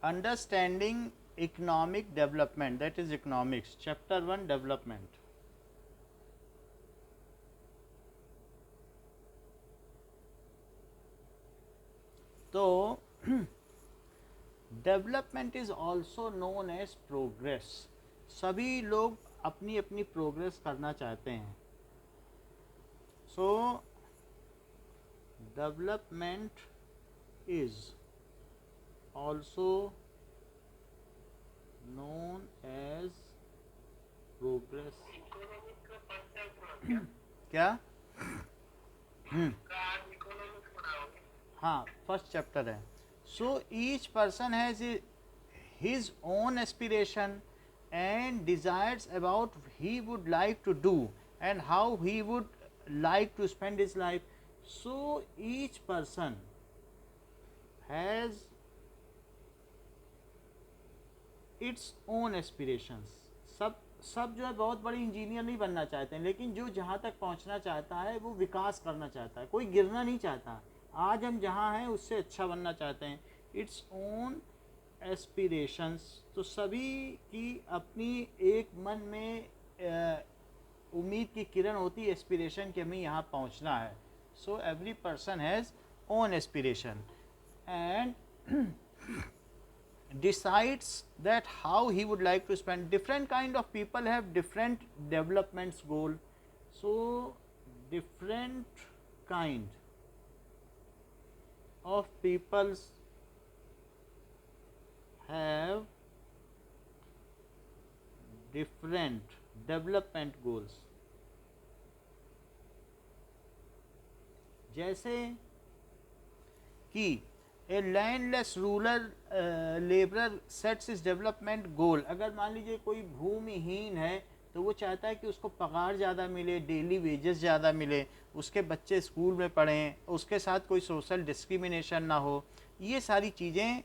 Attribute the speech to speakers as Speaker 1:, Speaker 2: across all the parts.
Speaker 1: Understanding economic development, that is economics, chapter 1 development. तो development is also known as progress. सभी लोग अपनी अपनी प्रोग्रेस करना चाहते हैं। So development is also known as progress. क्या? हाँ, फर्स्ट चैप्टर है। So each person has his own aspiration and desires about he would like to do and how he would like to spend his life. So each person has its own aspirations. सब जो है बहुत बड़े engineer नहीं बनना चाहते हैं, लेकिन जो जहाँ तक पहुँचना चाहता है वो विकास करना चाहता है, कोई गिरना नहीं चाहता। आज हम जहाँ हैं उससे अच्छा बनना चाहते हैं। Its own aspirations. तो सभी की अपनी एक मन में उम्मीद की किरण होती है, एस्पिरेशन कि हमें यहाँ पहुँचना है। So every person has own aspiration and decides that how he would like to spend. Different kind of people have different developments goal. So different kind of peoples have different development goals. जैसे कि a landless rural labourer sets is development goal. अगर मान लीजिए कोई भूमिहीन है तो वो चाहता है कि उसको पगार ज़्यादा मिले, डेली वेजेस ज़्यादा मिले, उसके बच्चे स्कूल में पढ़ें, उसके साथ कोई सोशल डिस्क्रिमिनेशन ना हो, ये सारी चीज़ें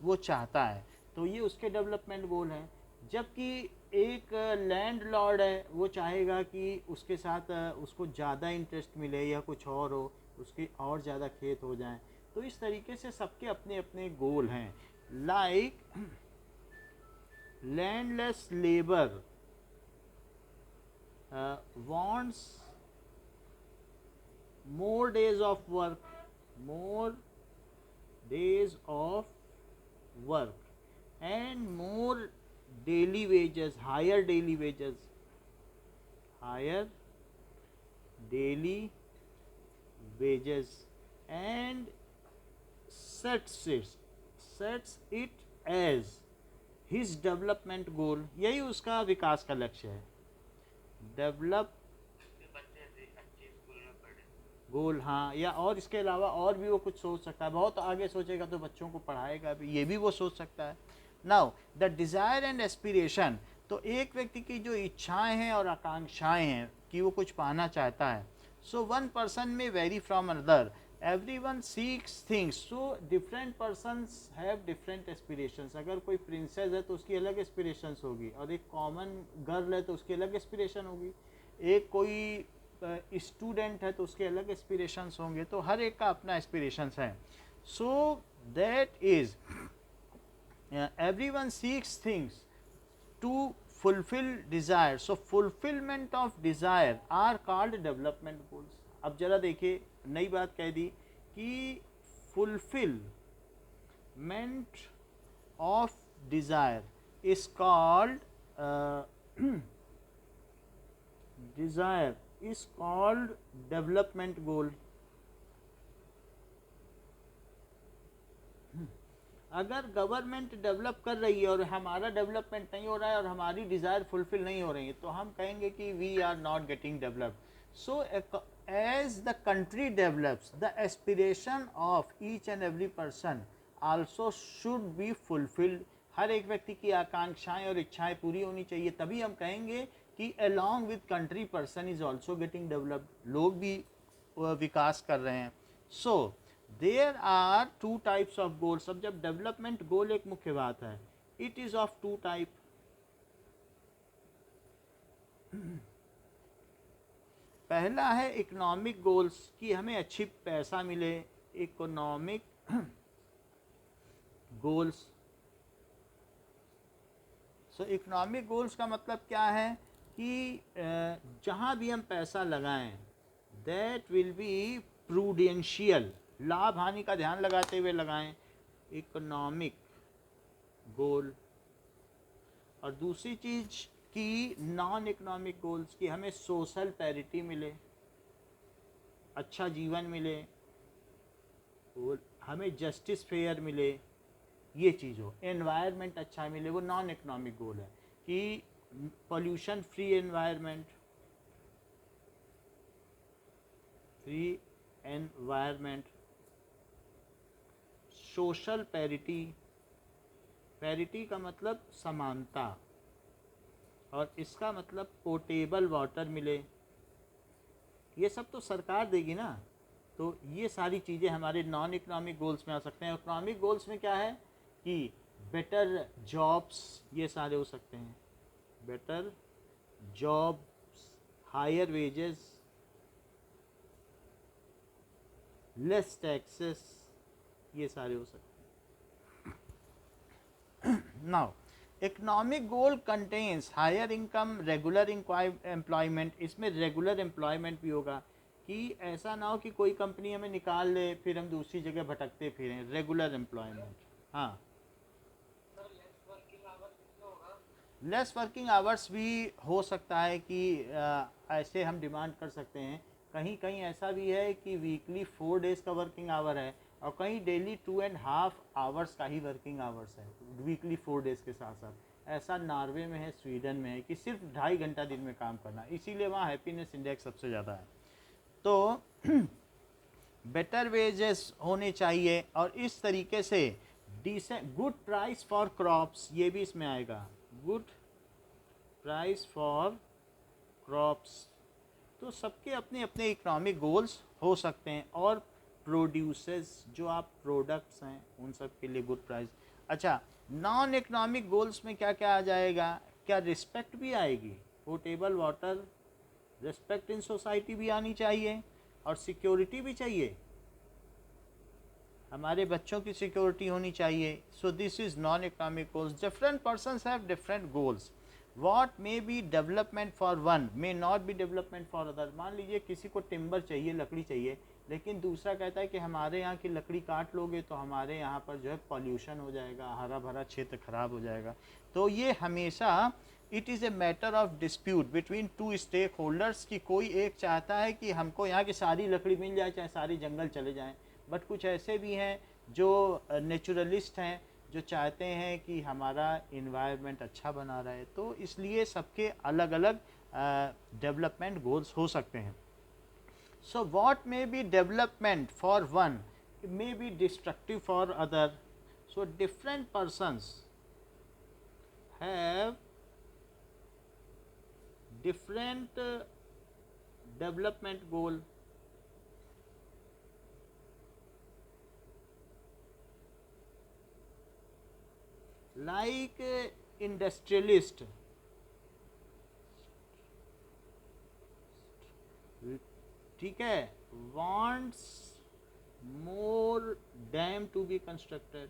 Speaker 1: वो चाहता है। तो ये उसके डेवलपमेंट गोल हैं। जबकि एक लैंड लॉर्ड है, वो चाहेगा कि उसके साथ उसको ज़्यादा इंटरेस्ट मिले या कुछ और हो, उसके और ज़्यादा खेत हो जाएं। तो इस तरीके से सबके अपने अपने गोल हैं। Like landless labour wants more days of work, more days of work and more daily wages, higher daily wages, higher daily wages, and sets it as his development goal। यही उसका विकास का लक्ष्य है, डेवलप गोल। हाँ, या और इसके अलावा और भी वो कुछ सोच सकता है, बहुत आगे सोचेगा तो बच्चों को पढ़ाएगा भी, ये भी वो सोच सकता है। Now the desire and aspiration. तो एक व्यक्ति की जो इच्छाएं हैं और आकांक्षाएं हैं कि वो कुछ पाना चाहता है। सो वन पर्सन में very from another, everyone seeks things, so different persons have different aspirations। अगर कोई प्रिंसेस है तो उसकी अलग एस्पिरेशंस होगी, और एक कॉमन गर्ल है तो उसकी अलग एस्पिरेशन होगी, एक कोई स्टूडेंट है तो उसके अलग एस्पिरेशंस होंगे। तो हर एक का अपना एस्पिरेशंस है। So that is everyone seeks things to fulfill desire, so fulfillment of desire are called development goals। अब जरा देखिए, नई बात कह दी कि fulfillment of desire is called desire is called development goal। अगर गवर्नमेंट डेवलप कर रही है और हमारा डेवलपमेंट नहीं हो रहा है और हमारी डिज़ायर फुलफिल नहीं हो रही है, तो हम कहेंगे कि we are not getting developed. So as the country develops, the aspiration of each and every person also should be fulfilled. हर एक व्यक्ति की आकांक्षाएं और इच्छाएं पूरी होनी चाहिए, तभी हम कहेंगे कि along with country person is also getting developed, लोग भी विकास कर रहे हैं। So there are two types of goals. अब जब डेवलपमेंट गोल एक मुख्य बात है, it is of two type. पहला है इकोनॉमिक गोल्स, कि हमें अच्छी पैसा मिले, economic goals. So economic goals का मतलब क्या है कि जहाँ भी हम पैसा लगाएं दैट विल बी प्रूडेंशियल, लाभ हानि का ध्यान लगाते हुए लगाएं, इकोनॉमिक गोल। और दूसरी चीज़ कि नॉन इकोनॉमिक गोल्स की हमें सोशल पैरिटी मिले, अच्छा जीवन मिले, और हमें जस्टिस फेयर मिले, ये चीज़ हो, एनवायरनमेंट अच्छा मिले, वो नॉन इकोनॉमिक गोल है कि pollution free environment, free environment, social parity, parity का मतलब समानता, और इसका मतलब पोर्टेबल वाटर मिले, ये सब तो सरकार देगी ना। तो ये सारी चीज़ें हमारे नॉन इकोनॉमिक गोल्स में आ सकते हैं। इकोनॉमिक गोल्स में क्या है कि बेटर जॉब्स, ये सारे हो सकते हैं, better jobs, higher wages, less taxes, ये सारे हो सकते हैं। Now economic goal contains higher income, regular employment, इसमें रेगुलर एम्प्लॉयमेंट भी होगा कि ऐसा ना हो कि कोई कंपनी हमें निकाल ले फिर हम दूसरी जगह भटकते फिरें, रेगुलर एम्प्लॉयमेंट। हाँ, लेस वर्किंग आवर्स भी हो सकता है कि ऐसे हम डिमांड कर सकते हैं। कहीं कहीं ऐसा भी है कि वीकली 4 डेज़ का वर्किंग आवर है और कहीं डेली 2.5 आवर्स का ही वर्किंग आवर्स है वीकली 4 डेज़ के साथ साथ। ऐसा नॉर्वे में है, स्वीडन में है कि सिर्फ 2.5 घंटा दिन में काम करना, इसीलिए वहाँ हैप्पीनेस इंडेक्स सबसे ज़्यादा है। तो बेटर वेजेस होने चाहिए और इस तरीके से decent good price for crops, ये भी इसमें आएगा, गुड प्राइस फॉर क्रॉप्स। तो सबके अपने अपने इकोनॉमिक गोल्स हो सकते हैं, और प्रोड्यूसेस, जो आप प्रोडक्ट्स हैं उन सब के लिए गुड प्राइस। अच्छा, नॉन इकोनॉमिक गोल्स में क्या क्या आ जाएगा, क्या रिस्पेक्ट भी आएगी, portable water, respect in society भी आनी चाहिए, और सिक्योरिटी भी चाहिए, हमारे बच्चों की सिक्योरिटी होनी चाहिए। So this is non economic goals. Different persons have different goals, what may be development for one may not be development for other. मान लीजिए किसी को टिम्बर चाहिए, लकड़ी चाहिए, लेकिन दूसरा कहता है कि हमारे यहाँ की लकड़ी काट लोगे तो हमारे यहाँ पर जो है पॉल्यूशन हो जाएगा, हरा भरा क्षेत्र खराब हो जाएगा। तो ये हमेशा it is a matter of dispute between two stakeholders, कि कोई एक चाहता है कि हमको यहाँ की सारी लकड़ी मिल जाए चाहे सारी जंगल चले जाएँ, बट कुछ ऐसे भी हैं जो नेचुरलिस्ट हैं जो चाहते हैं कि हमारा इन्वायरमेंट अच्छा बना रहे। तो इसलिए सबके अलग अलग डेवलपमेंट गोल्स हो सकते हैं। So what may be development for one may be destructive for other. So different persons have different development goal. Like industrialist, ठीक है, wants more dam to be constructed,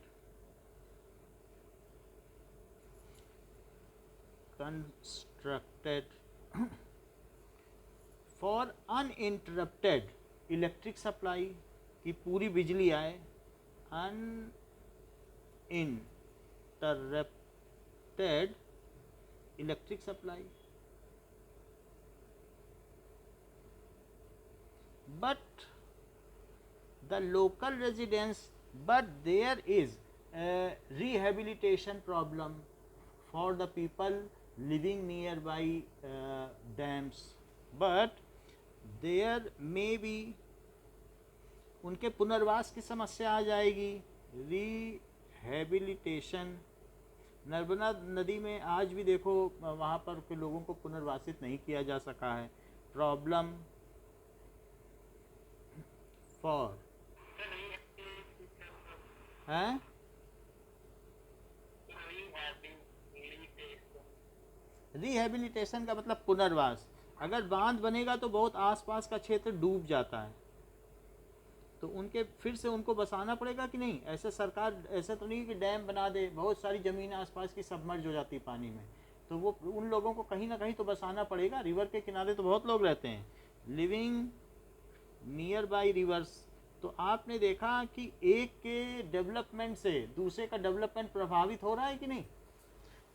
Speaker 1: for uninterrupted electric supply, कि पूरी बिजली आए, uninterrupted electric supply, but the local residents, but there is a rehabilitation problem for the people living nearby dams, but there may be, उनके पुनर्वास की समस्या आ जाएगी, rehabilitation. Narmada नदी में आज भी देखो वहाँ पर के लोगों को पुनर्वासित नहीं किया जा सका है, प्रॉब्लम फॉर हैं। रिहेबिलिटेशन का मतलब पुनर्वास। अगर बांध बनेगा तो बहुत आसपास का क्षेत्र डूब जाता है, तो उनके फिर से उनको बसाना पड़ेगा कि नहीं। ऐसे सरकार ऐसा तो नहीं कि डैम बना दे, बहुत सारी ज़मीन आसपास की सबमर्ज हो जाती पानी में, तो वो उन लोगों को कहीं ना कहीं तो बसाना पड़ेगा। रिवर के किनारे तो बहुत लोग रहते हैं, लिविंग नियर बाई रिवर्स। तो आपने देखा कि एक के डेवलपमेंट से दूसरे का डेवलपमेंट प्रभावित हो रहा है कि नहीं।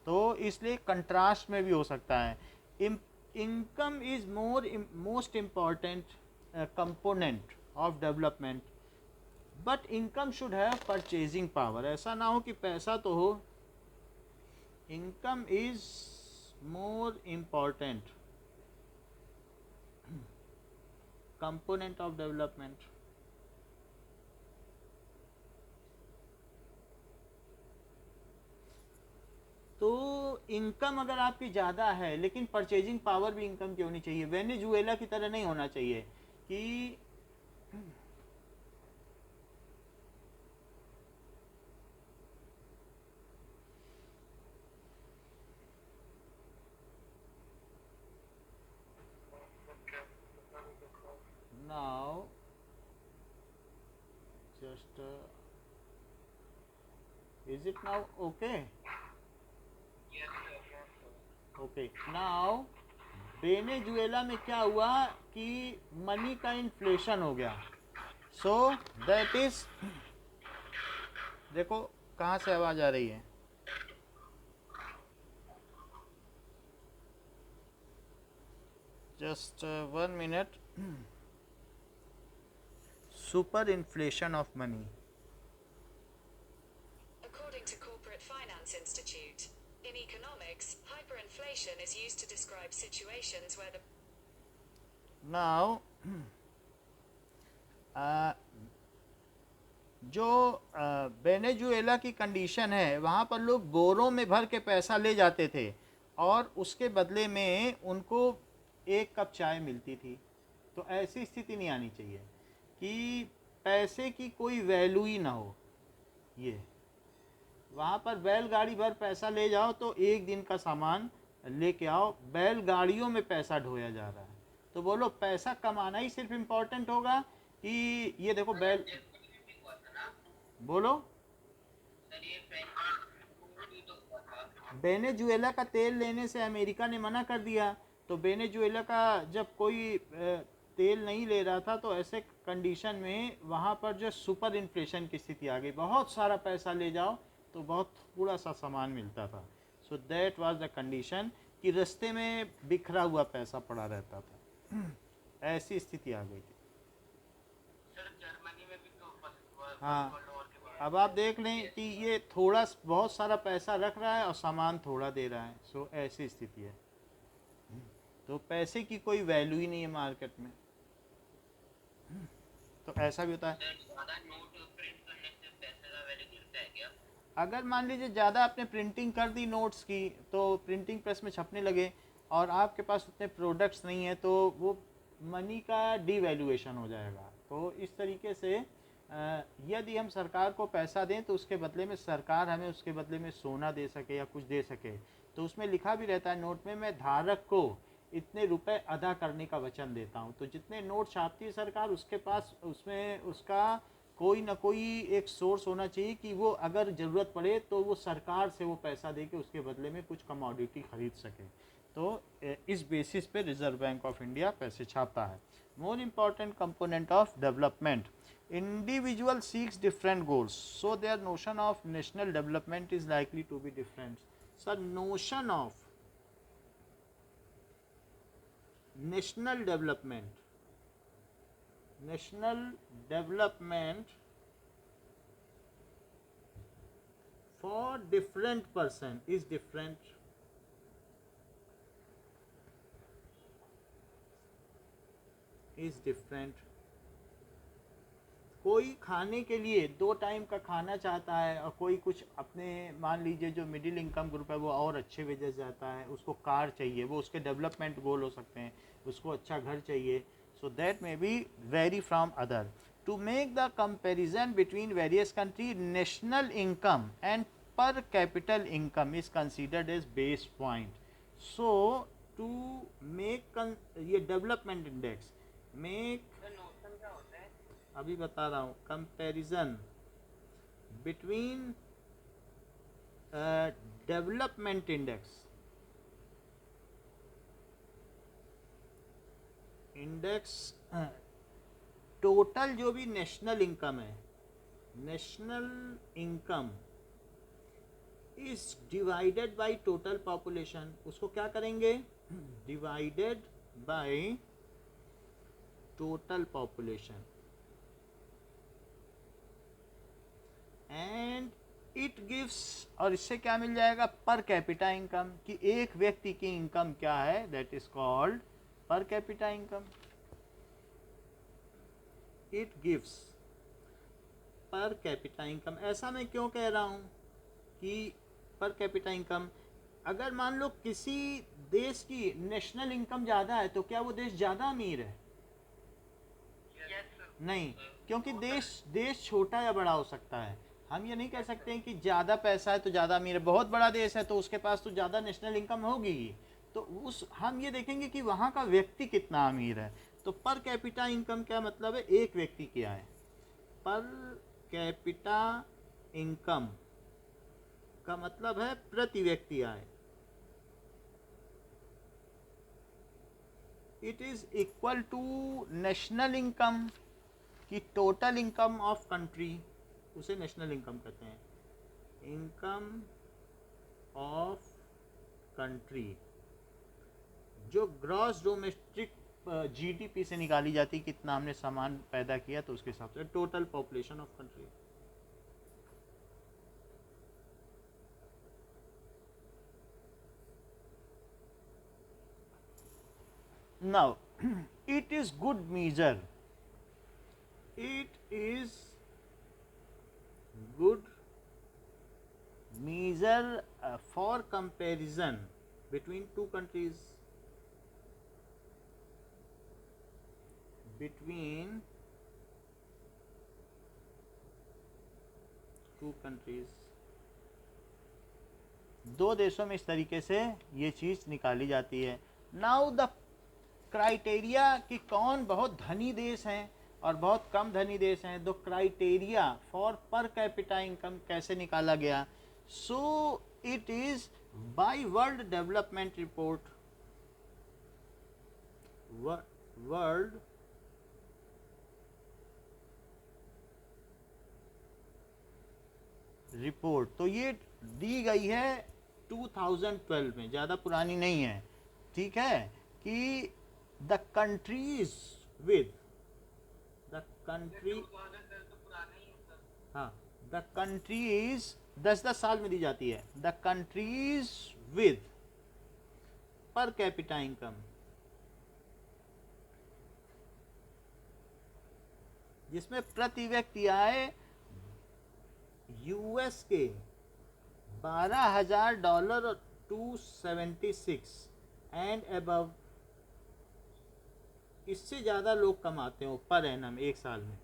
Speaker 1: तो इसलिए कंट्रास्ट में भी हो सकता है। Income is most important component of development, but income should have purchasing power. ऐसा ना हो कि पैसा तो हो, income is more important component of development. तो इनकम अगर आपकी ज़्यादा है लेकिन परचेजिंग पावर भी इनकम की होनी चाहिए। वेनेजुएला की तरह नहीं होना चाहिए कि now just is it now okay? Okay now Venezuela में क्या हुआ कि मनी का इन्फ्लेशन हो गया। सो दैट इज, देखो कहाँ से आवाज आ रही है, just 1 minute. Super inflation of money.
Speaker 2: According to Corporate Finance Institute, in economics, hyperinflation is used to describe situations where the
Speaker 1: now जो वेनेजुएला की कंडीशन है वहाँ पर लोग बोरों में भर के पैसा ले जाते थे और उसके बदले में उनको 1 कप चाय मिलती थी। तो ऐसी स्थिति नहीं आनी चाहिए कि पैसे की कोई वैल्यू ही ना हो। ये वहाँ पर बैलगाड़ी भर पैसा ले जाओ तो 1 दिन का सामान लेके आओ, बैलगाड़ियों में पैसा ढोया जा रहा है। तो बोलो पैसा कमाना ही सिर्फ इम्पोर्टेंट होगा कि ये देखो बैल, बोलो वेनेजुएला का तेल लेने से अमेरिका ने मना कर दिया। तो वेनेजुएला का जब कोई तेल नहीं ले रहा था तो ऐसे कंडीशन में वहाँ पर जो सुपर इन्फ्लेशन की स्थिति आ गई, बहुत सारा पैसा ले जाओ तो बहुत थोड़ा सा सामान मिलता था। So that was the condition कि रास्ते में बिखरा हुआ पैसा पड़ा रहता था। ऐसी स्थिति आ गई थी। हाँ, अब आप देख लें कि ये थोड़ा बहुत सारा पैसा रख रहा है और सामान थोड़ा दे रहा है। सो ऐसी स्थिति है। तो पैसे की कोई वैल्यू ही नहीं है मार्केट में। तो ऐसा भी होता है। अगर मान लीजिए ज़्यादा आपने प्रिंटिंग कर दी नोट्स की तो प्रिंटिंग प्रेस में छपने लगे और आपके पास उतने प्रोडक्ट्स नहीं है तो वो मनी का डीवैल्यूएशन हो जाएगा। तो इस तरीके से यदि हम सरकार को पैसा दें तो उसके बदले में सरकार हमें उसके बदले में सोना दे सके या कुछ दे सके। तो उसमें लिखा भी रहता है नोट में, मैं धारक को इतने रुपए अदा करने का वचन देता हूँ। तो जितने नोट छापती है सरकार उसके पास उसमें उसका कोई ना कोई एक सोर्स होना चाहिए कि वो अगर ज़रूरत पड़े तो वो सरकार से वो पैसा दे के उसके बदले में कुछ कमोडिटी खरीद सके। तो इस बेसिस पे रिजर्व बैंक ऑफ इंडिया पैसे छापता है। More important component of development, individual seeks different goals, so their notion of national development is likely to be different. So notion of national development for different person is different. कोई खाने के लिए 2 time का खाना चाहता है और कोई कुछ अपने, मान लीजिए जो मिडिल इनकम ग्रुप है वो और अच्छे वेजेस जाता है, उसको कार चाहिए, वो उसके डेवलपमेंट गोल हो सकते हैं, उसको अच्छा घर चाहिए। So that may be very from other. To make the comparison between various country, national income and per capital income is considered as base point. So to make ये डेवलपमेंट इंडेक्स मेक अभी बता रहा हूँ, comparison between development index, total जो भी national income है, national income is divided by total population, उसको क्या करेंगे, divided by total population, and it gives, और इससे क्या मिल जाएगा, पर कैपिटा इनकम, कि एक व्यक्ति की इनकम क्या है, दैट इज कॉल्ड पर कैपिटा इनकम। इट गिव्स पर कैपिटा इनकम। ऐसा मैं क्यों कह रहा हूँ कि पर कैपिटा इनकम, अगर मान लो किसी देश की नेशनल इनकम ज़्यादा है तो क्या वो देश ज़्यादा अमीर है? नहीं, क्योंकि देश छोटा या बड़ा हो सकता है। हम ये नहीं कह सकते हैं कि ज़्यादा पैसा है तो ज़्यादा अमीर है। बहुत बड़ा देश है तो उसके पास तो ज़्यादा नेशनल इनकम होगी ही, तो उस हम ये देखेंगे कि वहाँ का व्यक्ति कितना अमीर है। तो पर कैपिटा इनकम क्या मतलब है, एक व्यक्ति क्या है, पर कैपिटा इनकम का मतलब है प्रति व्यक्ति आय। It is equal to national income की टोटल इनकम ऑफ कंट्री, उसे नेशनल इनकम कहते हैं, इनकम ऑफ कंट्री, जो ग्रॉस डोमेस्टिक जीडीपी से निकाली जाती है, कितना हमने सामान पैदा किया तो उसके हिसाब से total population of country. Now, it is good measure. It is good measure for comparison between two countries. Between two countries. दो देशों में इस तरीके से ये चीज़ निकाली जाती है। नाउ द क्राइटेरिया कि कौन बहुत धनी देश हैं और बहुत कम धनी देश हैं, दो क्राइटेरिया फॉर पर कैपिटा इनकम कैसे निकाला गया। सो it is by world development report, world report, तो ये दी गई है 2012 में, ज़्यादा पुरानी नहीं है, ठीक है, कि the countries with the country, हाँ, द कंट्रीज 10-10 साल में दी जाती है, द कंट्रीज विद पर कैपिटा इनकम, जिसमें प्रति व्यक्ति आय यूएस के $12,000 $276 एंड अबव, इससे ज़्यादा लोग कमाते हो पर एनम एक साल में।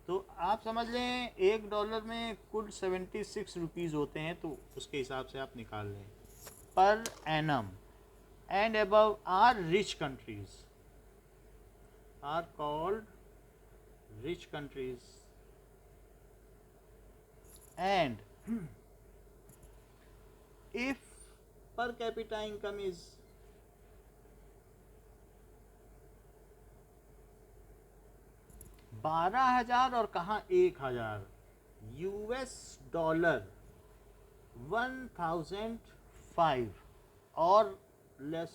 Speaker 1: तो आप समझ लें $1 में कुल 76 रुपीज़ होते हैं, तो उसके हिसाब से आप निकाल लें per annum. And above are rich countries, are called rich countries, and if per capita income is $12,000 और कहाँ 1,000, US $1,005 और लेस,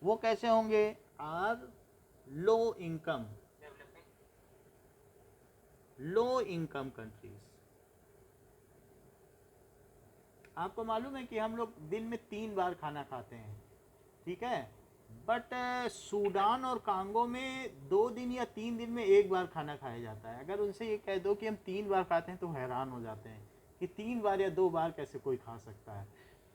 Speaker 1: वो कैसे होंगे, आर लो इनकम कंट्रीज। आपको मालूम है कि हम लोग दिन में 3 बार खाना खाते हैं, ठीक है, बट सूडान और कांगो में 2 दिन या 3 दिन में 1 बार खाना खाया जाता है। अगर उनसे ये कह दो कि हम 3 बार खाते हैं तो हैरान हो जाते हैं कि 3 बार या 2 बार कैसे कोई खा सकता है।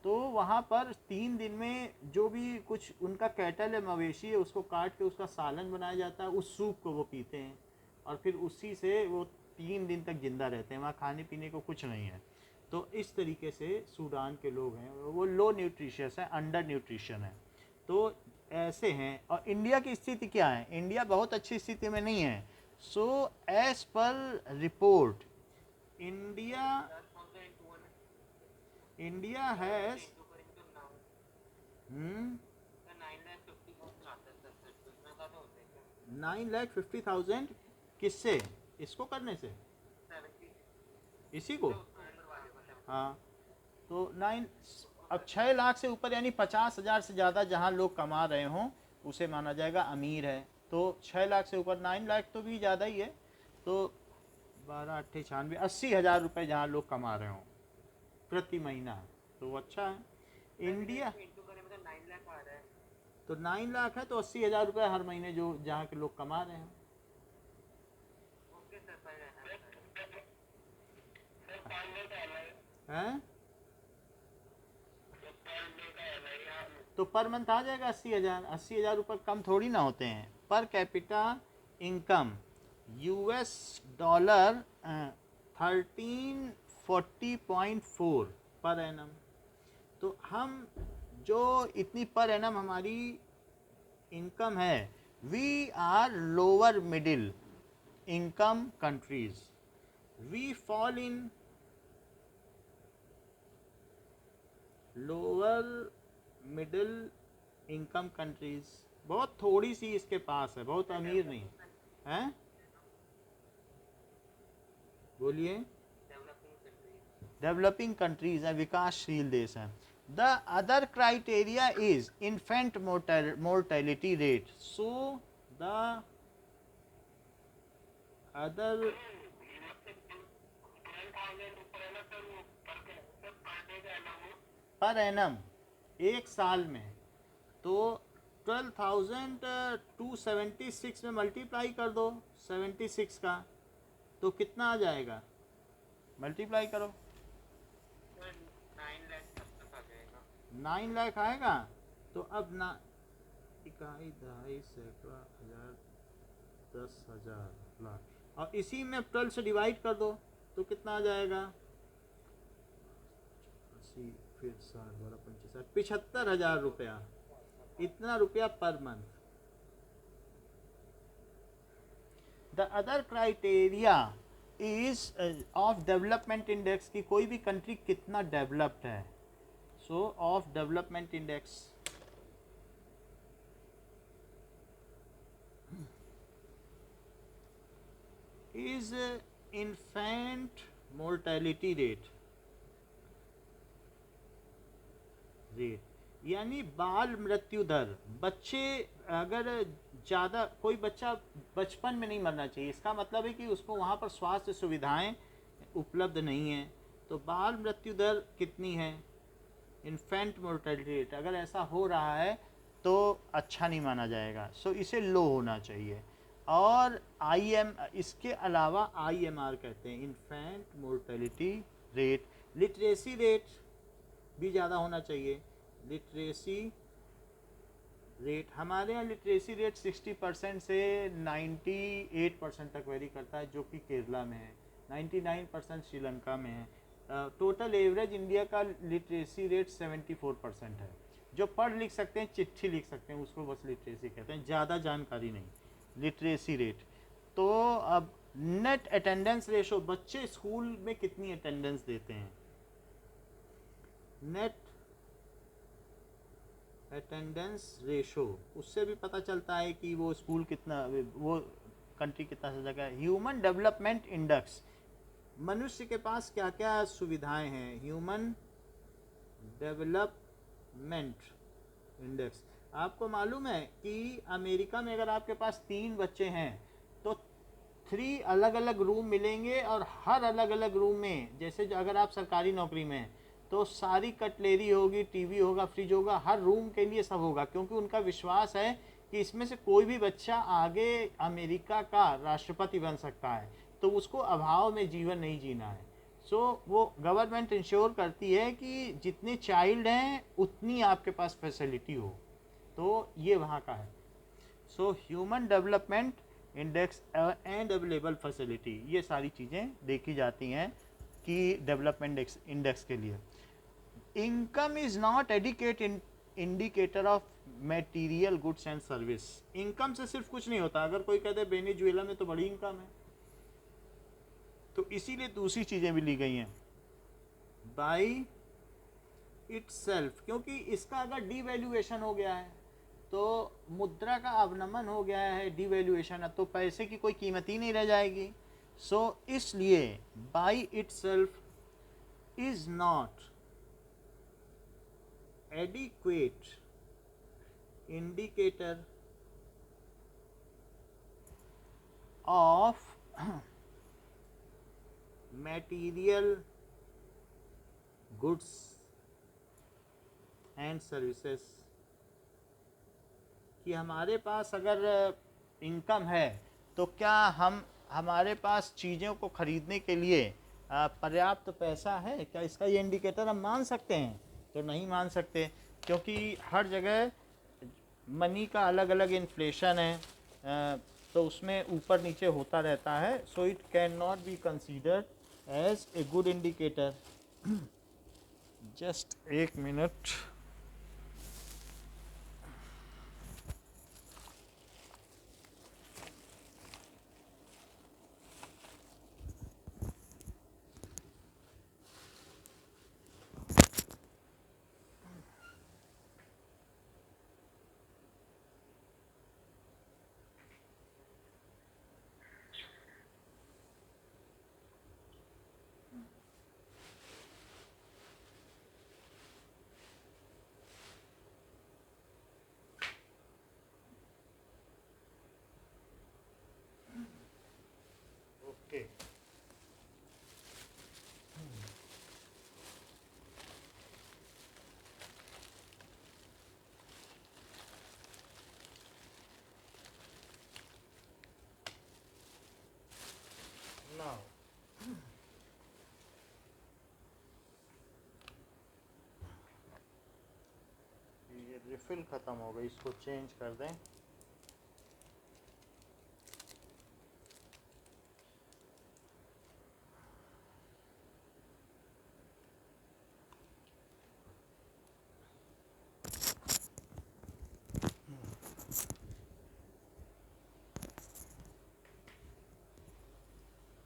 Speaker 1: तो वहाँ पर 3 दिन में जो भी कुछ उनका कैटल है, मवेशी है, उसको काट के उसका सालन बनाया जाता है, उस सूप को वो पीते हैं और फिर उसी से वो 3 दिन तक जिंदा रहते हैं। वहाँ खाने पीने को कुछ नहीं है। तो इस तरीके से सूडान के लोग हैं वो लो न्यूट्रिशियस है, अंडर न्यूट्रिशन है। तो ऐसे हैं। और इंडिया की स्थिति क्या है? इंडिया बहुत अच्छी स्थिति में नहीं है। So as per report India has 9,50,000 किससे? इसको करने से, इसी को, हाँ। तो 9 अब 6 लाख से ऊपर यानी 50,000 से ज़्यादा जहाँ लोग कमा रहे हों उसे माना जाएगा अमीर है। तो 6 लाख से ऊपर 9 लाख तो भी ज़्यादा ही है। तो 12 8 96 80,000 रुपये जहाँ लोग कमा रहे हों प्रति महीना, तो वो अच्छा है। इंडिया तो 9 लाख है तो 80,000 रुपये हर महीने जो जहाँ के लोग कमा रहे हैं। हैं तो पर मंथ आ जाएगा 80,000। 80,000 रुपये कम थोड़ी ना होते हैं। पर capita income US dollar 1340.4 per annum. तो हम जो इतनी पर एनम हमारी इनकम है, we are lower middle income countries, we fall in lower middle income countries. बहुत थोड़ी सी इसके पास है, बहुत अमीर नहीं है। बोलिए। डेवलपिंग कंट्रीज है, विकासशील देश हैं। The other criteria is infant mortality rate. So the other per annum एक साल में, तो 12,276 में मल्टीप्लाई कर दो 76 का, तो कितना आ जाएगा? मल्टीप्लाई करो, 9 लाख आएगा। तो अब ना इकाई दहाई सैकड़ा हजार 10,000 लाख, और इसी में 12 से डिवाइड कर दो तो कितना आ जाएगा? 80 फिर 60 12 25 75,000 रुपया। इतना रुपया per month. The other criteria is of development index की कोई भी कंट्री कितना डेवलप्ड है। सो of development index is infant mortality rate यानी बाल मृत्यु दर। बच्चे अगर ज़्यादा, कोई बच्चा बचपन में नहीं मरना चाहिए, इसका मतलब है कि उसको वहाँ पर स्वास्थ्य सुविधाएं उपलब्ध नहीं हैं। तो बाल मृत्यु दर कितनी है? इन्फेंट मोर्टेलिटी रेट अगर ऐसा हो रहा है तो अच्छा नहीं माना जाएगा। सो इसे लो होना चाहिए। और इसके अलावा IMR कहते हैं, infant mortality rate. Literacy rate भी ज़्यादा होना चाहिए। लिटरेसी रेट हमारे यहाँ लिटरेसी रेट 60% से 98% तक वेरी करता है, जो कि केरला में है। 99% श्रीलंका में है। टोटल एवरेज इंडिया का लिटरेसी रेट 74% है। जो पढ़ लिख सकते हैं, चिट्ठी लिख सकते हैं, उसको बस लिटरेसी कहते हैं, ज़्यादा जानकारी नहीं। Literacy rate. तो अब नेट अटेंडेंस रेशो, बच्चे स्कूल में कितनी अटेंडेंस देते हैं। नेट अटेंडेंस रेशो, उससे भी पता चलता है कि वो स्कूल कितना, वो कंट्री कितना सजग है। ह्यूमन डेवलपमेंट इंडेक्स, मनुष्य के पास क्या क्या सुविधाएं हैं। ह्यूमन डेवलपमेंट इंडेक्स, आपको मालूम है कि अमेरिका में अगर आपके पास 3 बच्चे हैं तो 3 अलग अलग रूम मिलेंगे, और हर अलग अलग रूम में, जैसे अगर आप सरकारी नौकरी में हैं तो सारी कटलेरी होगी, टीवी होगा, फ्रिज होगा, हर रूम के लिए सब होगा, क्योंकि उनका विश्वास है कि इसमें से कोई भी बच्चा आगे अमेरिका का राष्ट्रपति बन सकता है, तो उसको अभाव में जीवन नहीं जीना है। सो वो गवर्नमेंट इंश्योर करती है कि जितने चाइल्ड हैं उतनी आपके पास फैसिलिटी हो। तो ये वहाँ का है। So human development index and available facility, ये सारी चीज़ें देखी जाती हैं कि डेवलपमेंट इंडेक्स के लिए। Income is not adequate indicator of material goods and service. Income से सिर्फ कुछ नहीं होता। अगर कोई कहते वेनेजुएला में तो बड़ी इनकम है, तो इसीलिए दूसरी चीज़ें भी ली गई हैं बाई इटसेल्फ, क्योंकि इसका अगर डीवैल्यूएशन हो गया है तो मुद्रा का अवनमन हो गया है, डीवैल्यूएशन, तो पैसे की कोई कीमत ही नहीं रह जाएगी। सो इसलिए by itself is not adequate indicator of material goods and services, कि हमारे पास अगर इनकम है तो क्या हमारे पास चीज़ों को खरीदने के लिए पर्याप्त पैसा है, क्या इसका ये इंडिकेटर हम मान सकते हैं? तो नहीं मान सकते, क्योंकि हर जगह मनी का अलग अलग इन्फ्लेशन है, तो उसमें ऊपर नीचे होता रहता है। So it can not be considered as a good indicator. Just एक मिनट। ओके, नाउ ये रिफिल ख़त्म हो गई, इसको चेंज कर दें।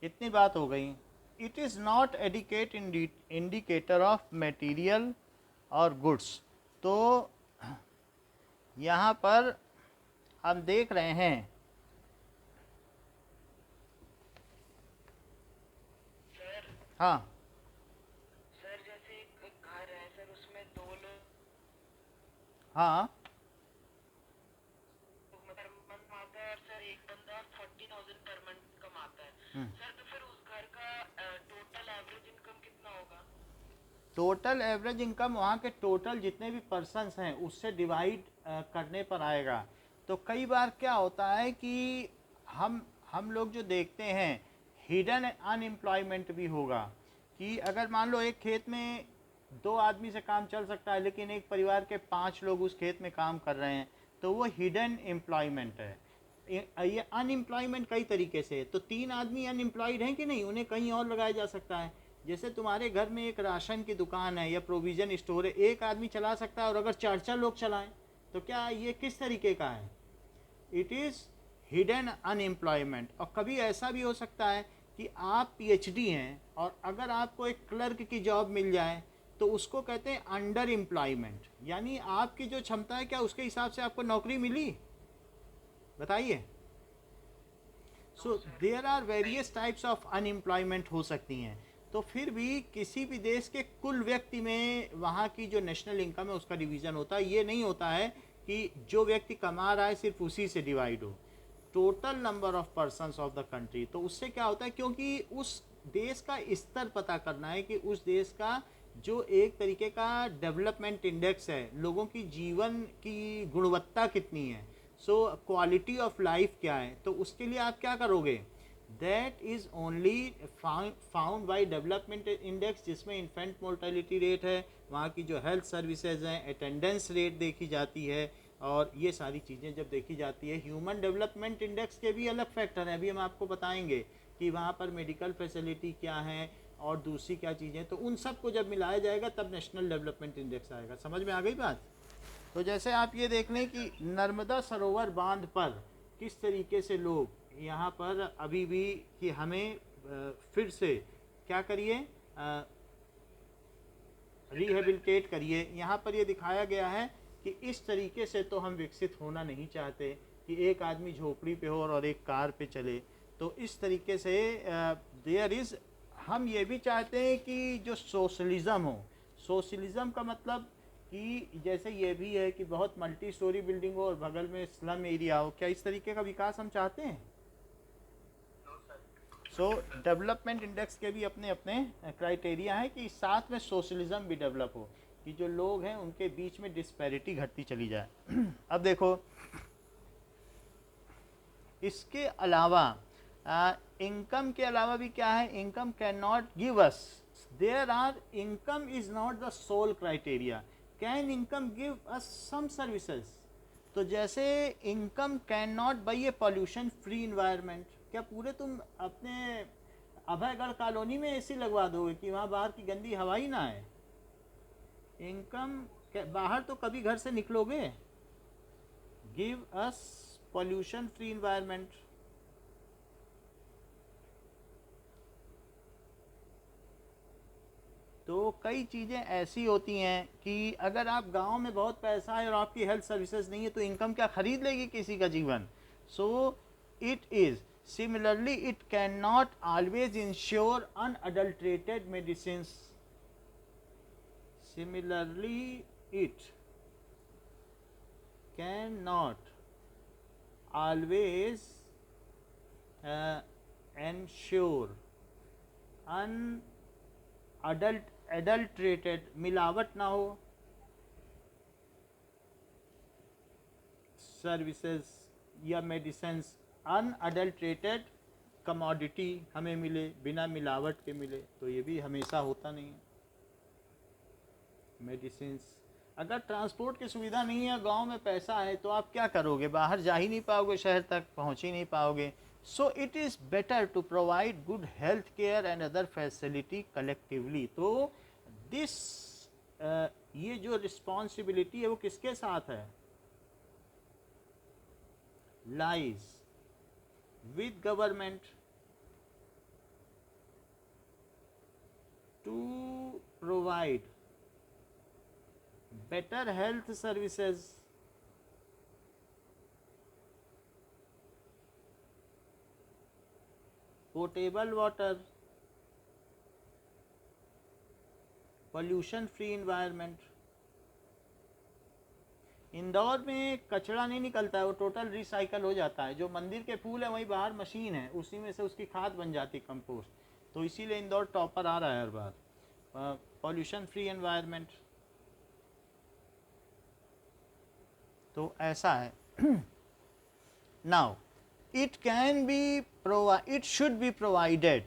Speaker 1: इतनी बात हो गई। It is not adequate indicator of material और गुड्स। तो यहाँ पर हम देख रहे हैं
Speaker 3: सर
Speaker 1: हाँ
Speaker 3: सर जैसे एक घर है सर, उसमें 2 लोग
Speaker 1: हाँ
Speaker 3: पर मंथ कमाता है और सर एक बंदा 40,000 पर मंथ कमाता है।
Speaker 1: हम्म।
Speaker 3: सर तो फिर उस घर का टोटल एवरेज इनकम कितना होगा?
Speaker 1: टोटल एवरेज इनकम वहाँ के टोटल जितने भी पर्सन्स हैं उससे डिवाइड करने पर आएगा। तो कई बार क्या होता है कि हम लोग जो देखते हैं हिडन अनएम्प्लॉयमेंट भी होगा, कि अगर मान लो एक खेत में 2 आदमी से काम चल सकता है लेकिन एक परिवार के 5 लोग उस खेत में काम कर रहे हैं, तो वो हिडन एम्प्लॉयमेंट है। ये अनएम्प्लॉयमेंट कई तरीके से, तो 3 आदमी अनएम्प्लॉयड हैं कि नहीं, उन्हें कहीं और लगाया जा सकता है। जैसे तुम्हारे घर में एक राशन की दुकान है या प्रोविज़न स्टोर है, एक आदमी चला सकता है और अगर 4 लोग चलाएं तो क्या ये किस तरीके का है? It is hidden unemployment. और कभी ऐसा भी हो सकता है कि आप पीएचडी हैं और अगर आपको एक क्लर्क की जॉब मिल जाए तो उसको कहते हैं अंडर एम्प्लॉयमेंट, यानी आपकी जो क्षमता है क्या उसके हिसाब से आपको नौकरी मिली? बताइए। So there are various types of unemployment हो सकती हैं। तो फिर भी किसी भी देश के कुल व्यक्ति में वहाँ की जो नेशनल इनकम है उसका डिवीज़न होता है। ये नहीं होता है कि जो व्यक्ति कमा रहा है सिर्फ उसी से डिवाइड हो, total number of persons of the country. तो उससे क्या होता है, क्योंकि उस देश का स्तर पता करना है कि उस देश का जो एक तरीके का डेवलपमेंट इंडेक्स है, लोगों की जीवन की गुणवत्ता कितनी है, सो क्वालिटी ऑफ लाइफ क्या है, तो उसके लिए आप क्या करोगे? That is only found by development index, जिसमें इन्फेंट मोर्टेलिटी रेट है, वहाँ की जो हेल्थ सर्विसेज हैं, अटेंडेंस रेट देखी जाती है, और ये सारी चीज़ें जब देखी जाती है। ह्यूमन डेवलपमेंट इंडेक्स के भी अलग फैक्टर हैं, अभी हम आपको बताएंगे कि वहाँ पर मेडिकल फैसिलिटी क्या है और दूसरी क्या चीज़ें, तो उन सब को जब मिलाया जाएगा तब नेशनल डेवलपमेंट इंडेक्स आएगा। समझ में आ गई बात? तो जैसे आप ये देख लें कि नर्मदा सरोवर बांध पर किस तरीके से लोग यहाँ पर अभी भी कि हमें फिर से क्या करिए, रिहेबिलिटेट करिए। यहाँ पर ये दिखाया गया है कि इस तरीके से तो हम विकसित होना नहीं चाहते कि एक आदमी झोपड़ी पे हो और एक कार पे चले। तो इस तरीके से देयर इज़, हम ये भी चाहते हैं कि जो सोशलिज़म हो, सोशलिज़म का मतलब कि जैसे ये भी है कि बहुत मल्टी स्टोरी बिल्डिंग हो और बगल में स्लम एरिया हो, क्या इस तरीके का विकास हम चाहते हैं? सो डेवलपमेंट इंडेक्स के भी अपने अपने क्राइटेरिया है कि साथ में सोशलिज्म भी डेवलप हो, कि जो लोग हैं उनके बीच में डिस्पैरिटी घटती चली जाए। अब देखो इसके अलावा इनकम के अलावा भी क्या है, income can not give us, there are, income is not the sole criteria, can income give us some services. तो जैसे income can not buy a pollution free environment, क्या पूरे तुम अपने अभयगढ़ कॉलोनी में एसी लगवा दोगे कि वहाँ बाहर की गंदी हवा ही ना आए? इनकम बाहर तो कभी घर से निकलोगे? Give us pollution free environment. तो कई चीज़ें ऐसी होती हैं कि अगर आप गांव में बहुत पैसा है और आपकी हेल्थ सर्विसेज नहीं है तो इनकम क्या खरीद लेगी किसी का जीवन? सो it is similarly it can not always ensure unadulterated medicine. Similarly it can not always ensure adulterated, मिलावट ना हो, सर्विसेज या मेडिसिन, अनअडल्ट्रेटेड कमोडिटी हमें मिले, बिना मिलावट के मिले, तो ये भी हमेशा होता नहीं है। मेडिसिन, अगर ट्रांसपोर्ट की सुविधा नहीं है, गांव में पैसा है, तो आप क्या करोगे? बाहर जा ही नहीं पाओगे, शहर तक पहुंच ही नहीं पाओगे। So it is better to provide good health care and other facility collectively. तो दिस ये जो रिस्पॉन्सिबिलिटी है वो किसके साथ है? Lies with government to provide better health services, potable water, pollution free environment। Indore में कचरा नहीं निकलता है, वो टोटल रिसाइकल हो जाता है। जो मंदिर के फूल है वहीं बाहर मशीन है, उसी में से उसकी खाद बन जाती है, कंपोस्ट। तो इसीलिए इंदौर टॉपर आ रहा है हर बार। पॉल्यूशन फ्री एनवायरनमेंट, तो ऐसा है। Now it can be it should be provided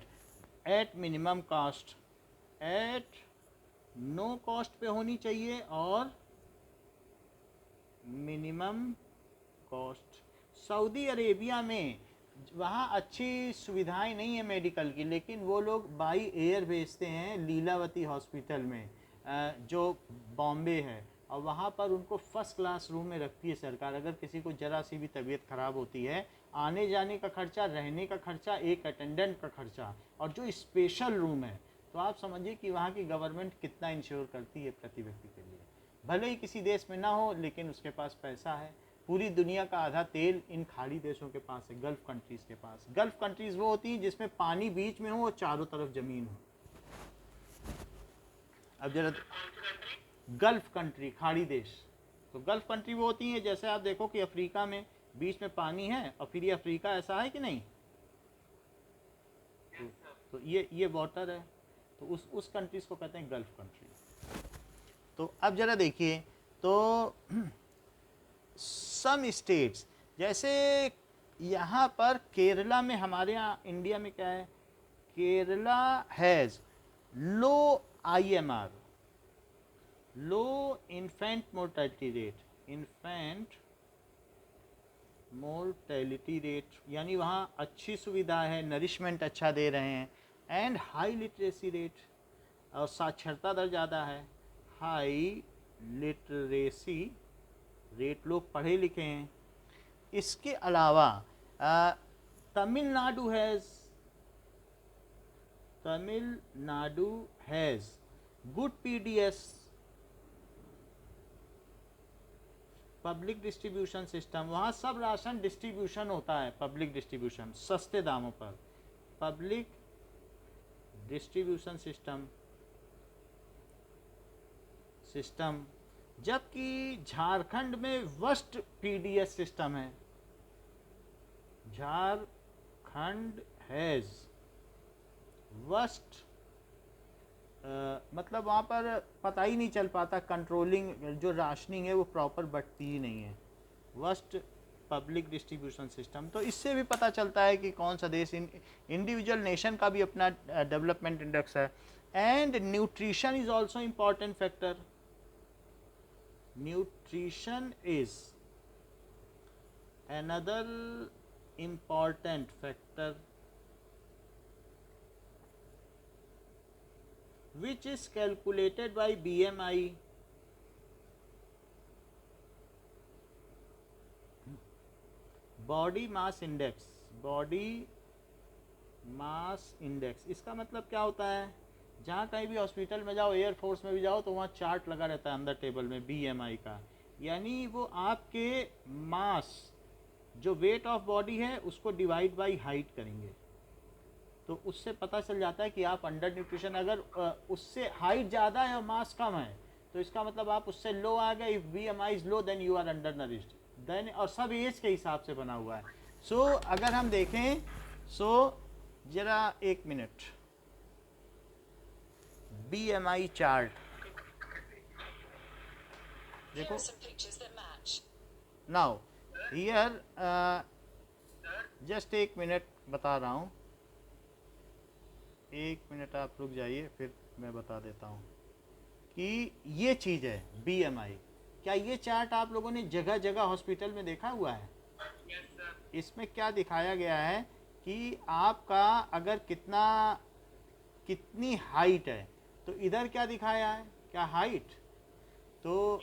Speaker 1: at minimum cost, at no cost पे होनी चाहिए और मिनिमम कॉस्ट। सऊदी अरेबिया में वहाँ अच्छी सुविधाएं नहीं है मेडिकल की, लेकिन वो लोग बाई एयर भेजते हैं लीलावती हॉस्पिटल में जो बॉम्बे है, और वहाँ पर उनको फर्स्ट क्लास रूम में रखती है सरकार। अगर किसी को ज़रा सी भी तबीयत ख़राब होती है, आने जाने का खर्चा, रहने का खर्चा, एक अटेंडेंट का खर्चा, और जो स्पेशल रूम है, तो आप समझिए कि वहाँ की गवर्नमेंट कितना इंश्योर करती है प्रति व्यक्ति के लिए। भले ही किसी देश में ना हो, लेकिन उसके पास पैसा है। पूरी दुनिया का आधा तेल इन खाड़ी देशों के पास है, गल्फ़ कंट्रीज़ के पास। गल्फ़ कंट्रीज़ वो होती हैं जिसमें पानी बीच में हो और चारों तरफ ज़मीन हो। अब जरा गल्फ़ कंट्री, खाड़ी देश, तो गल्फ़ कंट्री वो होती हैं, जैसे आप देखो कि अफ्रीका में बीच में पानी है और फिर ये अफ्रीका ऐसा है कि नहीं, तो ये वाटर है, तो उस कंट्रीज को कहते हैं गल्फ़ कंट्री। तो अब जरा देखिए, तो सम स्टेट्स, जैसे यहाँ पर केरला में, हमारे यहाँ इंडिया में क्या है, Kerala has low IMR, low infant mortality rate, infant mortality rate, यानी वहाँ अच्छी सुविधा है, नरिशमेंट अच्छा दे रहे हैं, एंड हाई लिटरेसी रेट, और साक्षरता दर ज़्यादा है, हाई लिटरेसी रेट लोग पढ़े लिखे हैं। इसके अलावा Tamil Nadu has good PDS, public distribution system. वहाँ सब राशन डिस्ट्रीब्यूशन होता है, पब्लिक डिस्ट्रीब्यूशन, सस्ते दामों पर, पब्लिक डिस्ट्रीब्यूशन सिस्टम। जबकि झारखंड में वर्स्ट पीडीएस सिस्टम है। झारखंड हैज़ वर्स्ट, मतलब वहाँ पर पता ही नहीं चल पाता, कंट्रोलिंग जो राशनिंग है वो प्रॉपर बटती ही नहीं है। Worst public distribution system. तो इससे भी पता चलता है कि कौन सा देश, इंडिविजुअल नेशन का भी अपना डेवलपमेंट इंडेक्स है। And nutrition is also important factor. Nutrition is another important factor which is calculated by BMI. Body mass index, body mass index. इसका मतलब क्या होता है, जहाँ कहीं भी हॉस्पिटल में जाओ, एयरफोर्स में भी जाओ, तो वहाँ चार्ट लगा रहता है अंदर टेबल में BMI का। यानी वो आपके मास, जो वेट ऑफ बॉडी है, उसको डिवाइड बाय हाइट करेंगे, तो उससे पता चल जाता है कि आप अंडर न्यूट्रिशन। अगर उससे हाइट ज़्यादा है और मास कम है, तो इसका मतलब आप उससे लो आ गए। If BMI is low then you are undernourished. Then, और सब एज के हिसाब से बना हुआ है। सो अगर हम देखें, जरा एक मिनट, BMI चार्ट
Speaker 2: Here
Speaker 1: देखो।
Speaker 2: are some pictures that match.
Speaker 1: Now here, just एक मिनट बता रहा हूँ, एक मिनट आप रुक जाइए, फिर मैं बता देता हूँ कि ये चीज़ है BMI। क्या ये चार्ट आप लोगों ने जगह जगह हॉस्पिटल में देखा हुआ है? इसमें क्या दिखाया गया है कि आपका अगर कितनी हाइट है, तो इधर क्या दिखाया है, क्या हाइट, तो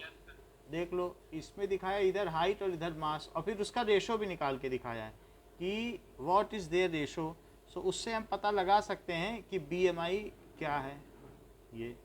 Speaker 1: देख लो, इसमें दिखाया इधर हाइट और इधर मास, और फिर उसका रेशो भी निकाल के दिखाया है कि व्हाट इज़ देयर रेशो। सो उससे हम पता लगा सकते हैं कि BMI क्या है। ये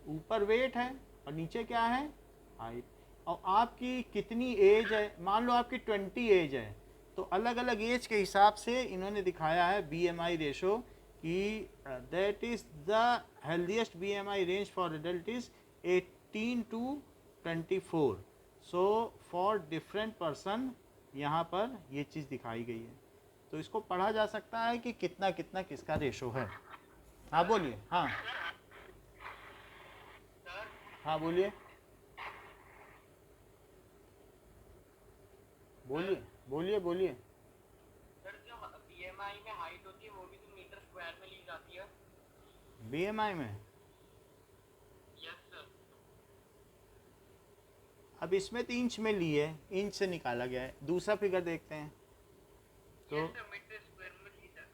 Speaker 1: ऊपर वेट है और नीचे क्या है, हाइट। और आपकी कितनी एज है, मान लो आपकी 20 एज है, तो अलग अलग एज के हिसाब से इन्होंने दिखाया है BMI रेशो कि that is the healthiest BMI range for adult is 18 to 24। So for different person यहाँ पर ये चीज़ दिखाई गई है। तो इसको पढ़ा जा सकता है कि कितना कितना किसका रेशो है। हाँ बोलिए। हाँ हाँ बोलिए बोलिए बोलिए बोलिए।
Speaker 3: सर जो BMI में हाइट होती है वो भी तो मीटर स्क्वायर में ली जाती है।
Speaker 1: BMI में
Speaker 3: यस सर।
Speaker 1: अब इसमें तो इंच में ली है, इंच से निकाला गया है। दूसरा फिगर देखते हैं तो
Speaker 3: मीटर स्क्वायर में ली जाती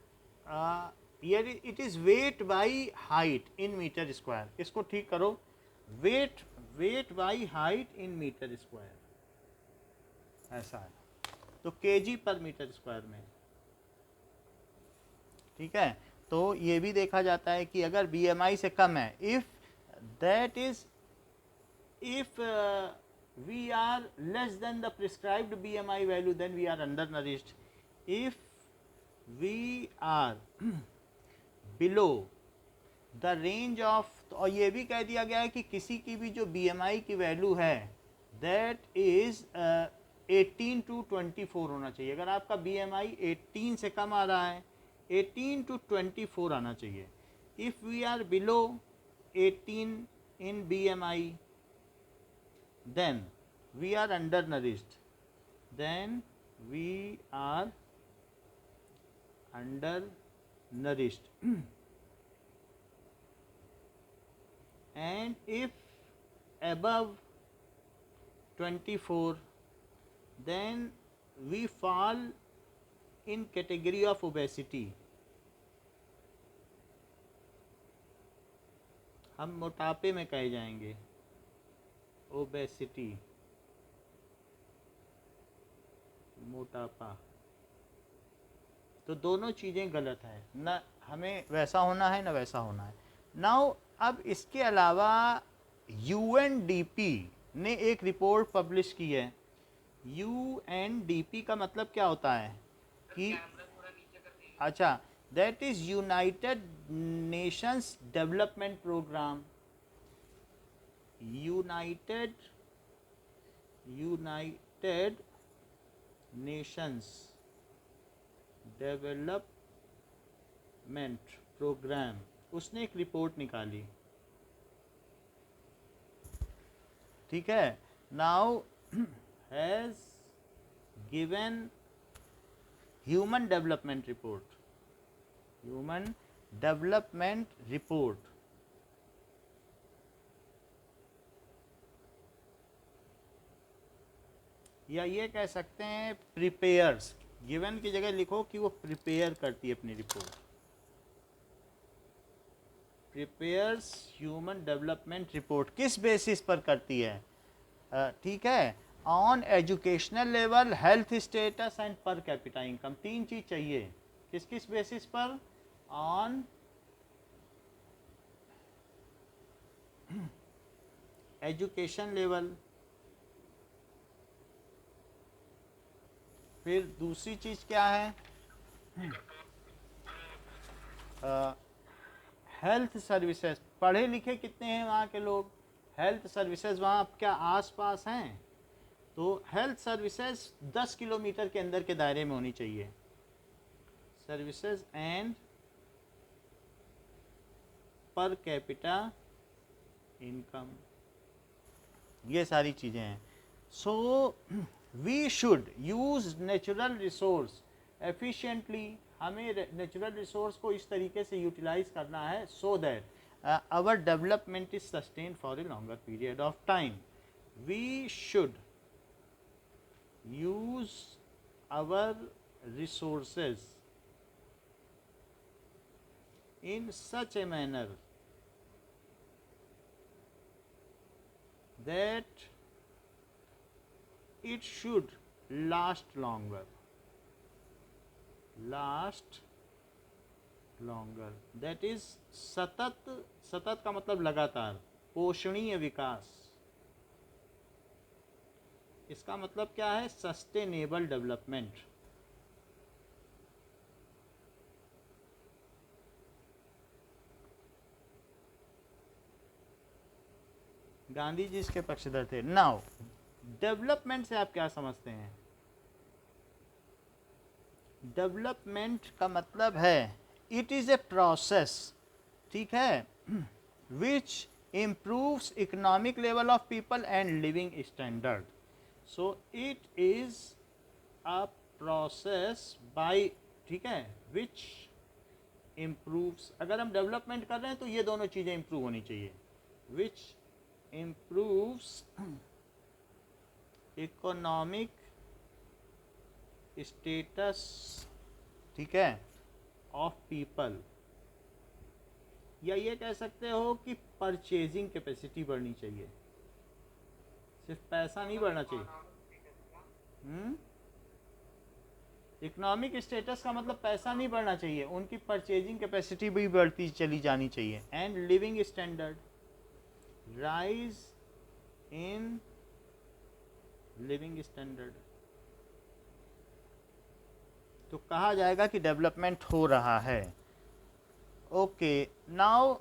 Speaker 1: ये it is weight by height in metre square. इसको ठीक करो, weight by height in metre square, ऐसा है। तो kg पर मीटर स्क्वायर में, ठीक है। तो ये भी देखा जाता है कि अगर BMI से कम है, if we are less than the prescribed BMI value, then we are undernourished. If we are below the range of, और ये भी कह दिया गया है कि किसी की भी जो BMI की वैल्यू है दैट इज 18 to 24 होना चाहिए। अगर आपका BMI 18 से कम आ रहा है, 18 to 24 आना चाहिए। If we are below 18 in BMI, then we are undernourished, then we are undernourished and if above 24, then we fall in category of obesity, हम मोटापे में कहे जाएंगे, ओबेसिटी। मोटापा। तो दोनों चीज़ें गलत है, ना हमें वैसा होना है ना वैसा होना है। नाउ अब इसके अलावा यूएनडीपी ने एक रिपोर्ट पब्लिश की है। यूएनडीपी का मतलब क्या होता है कि अच्छा, that is United Nations Development Programme. United Nations Development Programme, उसने एक रिपोर्ट निकाली, ठीक है। Now has given Human Development Report, Human Development Report, या ये कह सकते हैं प्रिपेयर्स। गिवन की जगह लिखो कि वो प्रिपेयर करती है अपनी report. Prepares human Development report किस बेसिस पर करती है? ठीक है, on educational level, health status and per capita income. तीन चीज चाहिए। किस किस बेसिस पर? ऑन एजुकेशन लेवल, फिर दूसरी चीज क्या है? Health services. पढ़े लिखे कितने हैं वहाँ के लोग? हेल्थ सर्विसेज वहाँ क्या आसपास हैं? तो हेल्थ सर्विसेज 10 किलोमीटर के अंदर के दायरे में होनी चाहिए। Services and per capita income, ये सारी चीज़ें हैं। So we should use natural resource efficiently. हमें नेचुरल रिसोर्स को इस तरीके से यूटिलाइज करना है so that our development is sustained for a longer period of time. We should use our resources in such a manner that it should last longer. That is सतत का मतलब लगातार, पोषणीय विकास। इसका मतलब क्या है? Sustainable development. गांधी जी इसके पक्षधर थे। नाउ डेवलपमेंट से आप क्या समझते हैं? डेवलपमेंट का मतलब है इट इज ए प्रोसेस, ठीक है, विच improves economic level of people and living standard. So it is a process by, ठीक है, which improves। अगर हम डेवलपमेंट कर रहे हैं तो ये दोनों चीज़ें improve होनी चाहिए। which improves economic status, ठीक है, of people, या ये कह सकते हो कि परचेजिंग कैपेसिटी बढ़नी चाहिए। सिर्फ पैसा नहीं बढ़ना चाहिए। इकोनॉमिक स्टेटस का मतलब पैसा नहीं बढ़ना चाहिए, उनकी परचेजिंग कैपेसिटी भी बढ़ती चली जानी चाहिए। And living standard, rise in living standard. तो कहा जाएगा कि डेवलपमेंट हो रहा है। ओके, नाउ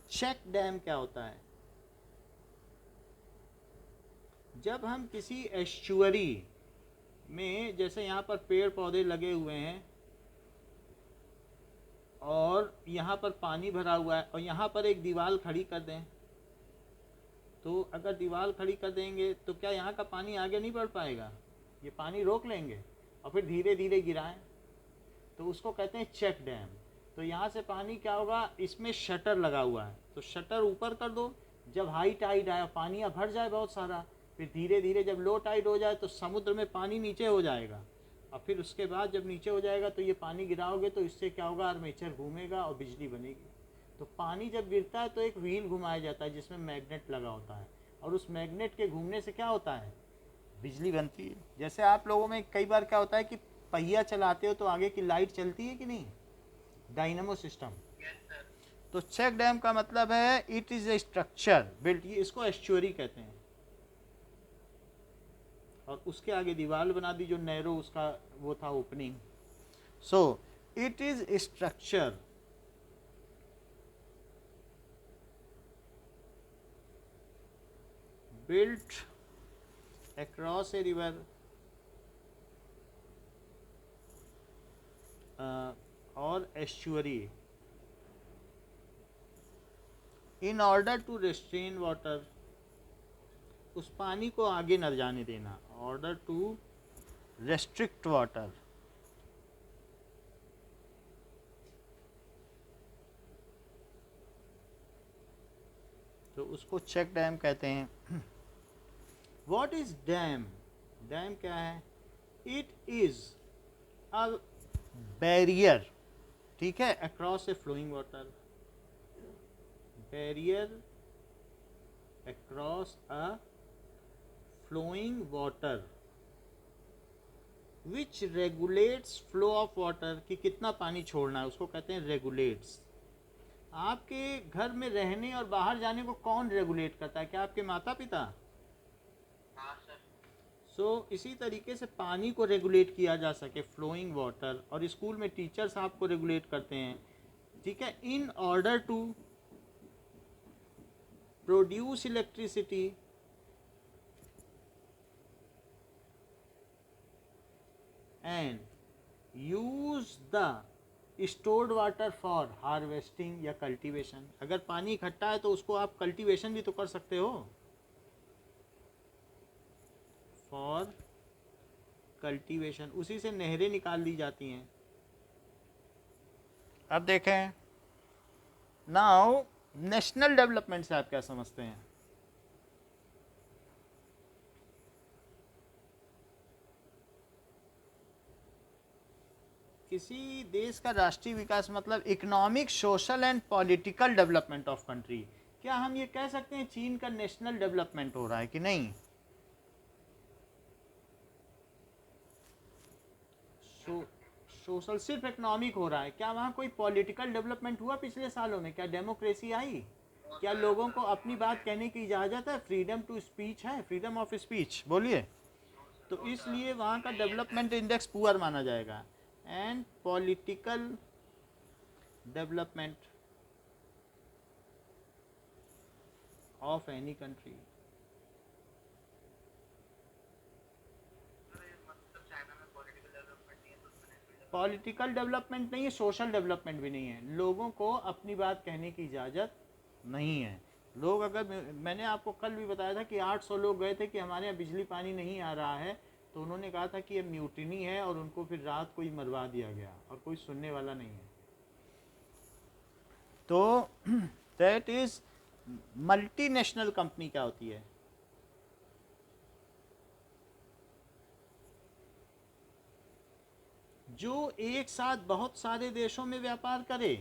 Speaker 1: चेक डैम क्या होता है? जब हम किसी एस्चुअरी में, जैसे यहाँ पर पेड़ पौधे लगे हुए हैं और यहाँ पर पानी भरा हुआ है और यहाँ पर एक दीवार खड़ी कर दें, तो अगर दीवार खड़ी कर देंगे तो क्या यहाँ का पानी आगे नहीं बढ़ पाएगा? ये पानी रोक लेंगे और फिर धीरे धीरे गिराएं, तो उसको कहते हैं चेक डैम। तो यहाँ से पानी क्या होगा? इसमें शटर लगा हुआ है, तो शटर ऊपर कर दो, जब हाई टाइड आए पानी भर जाए बहुत सारा, फिर धीरे धीरे जब लो टाइड हो जाए तो समुद्र में पानी नीचे हो जाएगा, और फिर उसके बाद जब नीचे हो जाएगा तो ये पानी गिराओगे तो इससे क्या होगा? आर्मेचर घूमेगा और बिजली बनेगी। तो पानी जब गिरता है तो एक व्हील घुमाया जाता है जिसमें मैग्नेट लगा होता है, और उस मैग्नेट के घूमने से क्या होता है? बिजली बनती है। जैसे आप लोगों में कई बार क्या होता है कि पहिया चलाते हो तो आगे की लाइट चलती है कि नहीं, डायनेमो सिस्टम। तो चेक डैम का मतलब है it is a structure built, ये इसको एस्चुअरी कहते हैं, और उसके आगे दीवार बना दी जो नैरो उसका वो था opening. So it is structure built across a river or estuary in order to restrain water, उस पानी को आगे न जाने देना, order to restrict water। तो उसको चेक डैम कहते हैं। What is dam? डैम क्या है? It is a barrier, ठीक है, across a flowing water, barrier across a flowing water which regulates flow of water, कि कितना पानी छोड़ना है उसको कहते हैं regulates। आपके घर में रहने और बाहर जाने को कौन रेगुलेट करता है? क्या आपके माता पिता? इसी तरीके से पानी को रेगुलेट किया जा सके, फ्लोइंग वाटर, और स्कूल में टीचर्स आपको रेगुलेट करते हैं, ठीक है, in order to produce electricity and use the stored water for harvesting या कल्टीवेशन। अगर पानी इकट्ठा है तो उसको आप कल्टीवेशन भी तो कर सकते हो, फॉर कल्टीवेशन, उसी से नहरें निकाल दी जाती हैं। अब देखें नाउ नेशनल डेवलपमेंट से आप क्या समझते हैं? किसी देश का राष्ट्रीय विकास मतलब economic, social and political development of country. क्या हम ये कह सकते हैं चीन का नेशनल डेवलपमेंट हो रहा है कि नहीं? सोशल सिर्फ इकोनॉमिक हो रहा है, क्या वहाँ कोई पॉलिटिकल डेवलपमेंट हुआ पिछले सालों में? क्या डेमोक्रेसी आई? क्या लोगों को अपनी बात कहने की इजाज़त है? फ्रीडम टू स्पीच है, फ्रीडम ऑफ स्पीच, बोलिए। तो इसलिए वहाँ का डेवलपमेंट इंडेक्स पुअर माना जाएगा। And political development of any country, political development नहीं है, सोशल डेवलपमेंट भी नहीं है। लोगों को अपनी बात कहने की इजाज़त नहीं है। लोग, अगर मैंने आपको कल भी बताया था कि 800 लोग गए थे कि हमारे यहाँ बिजली पानी नहीं आ रहा है, तो उन्होंने कहा था कि ये म्यूटिनी है, और उनको फिर रात को ही मरवा दिया गया, और कोई सुनने वाला नहीं है। तो दैट इज मल्टीनेशनल कंपनी क्या होती है? जो एक साथ बहुत सारे देशों में व्यापार करे,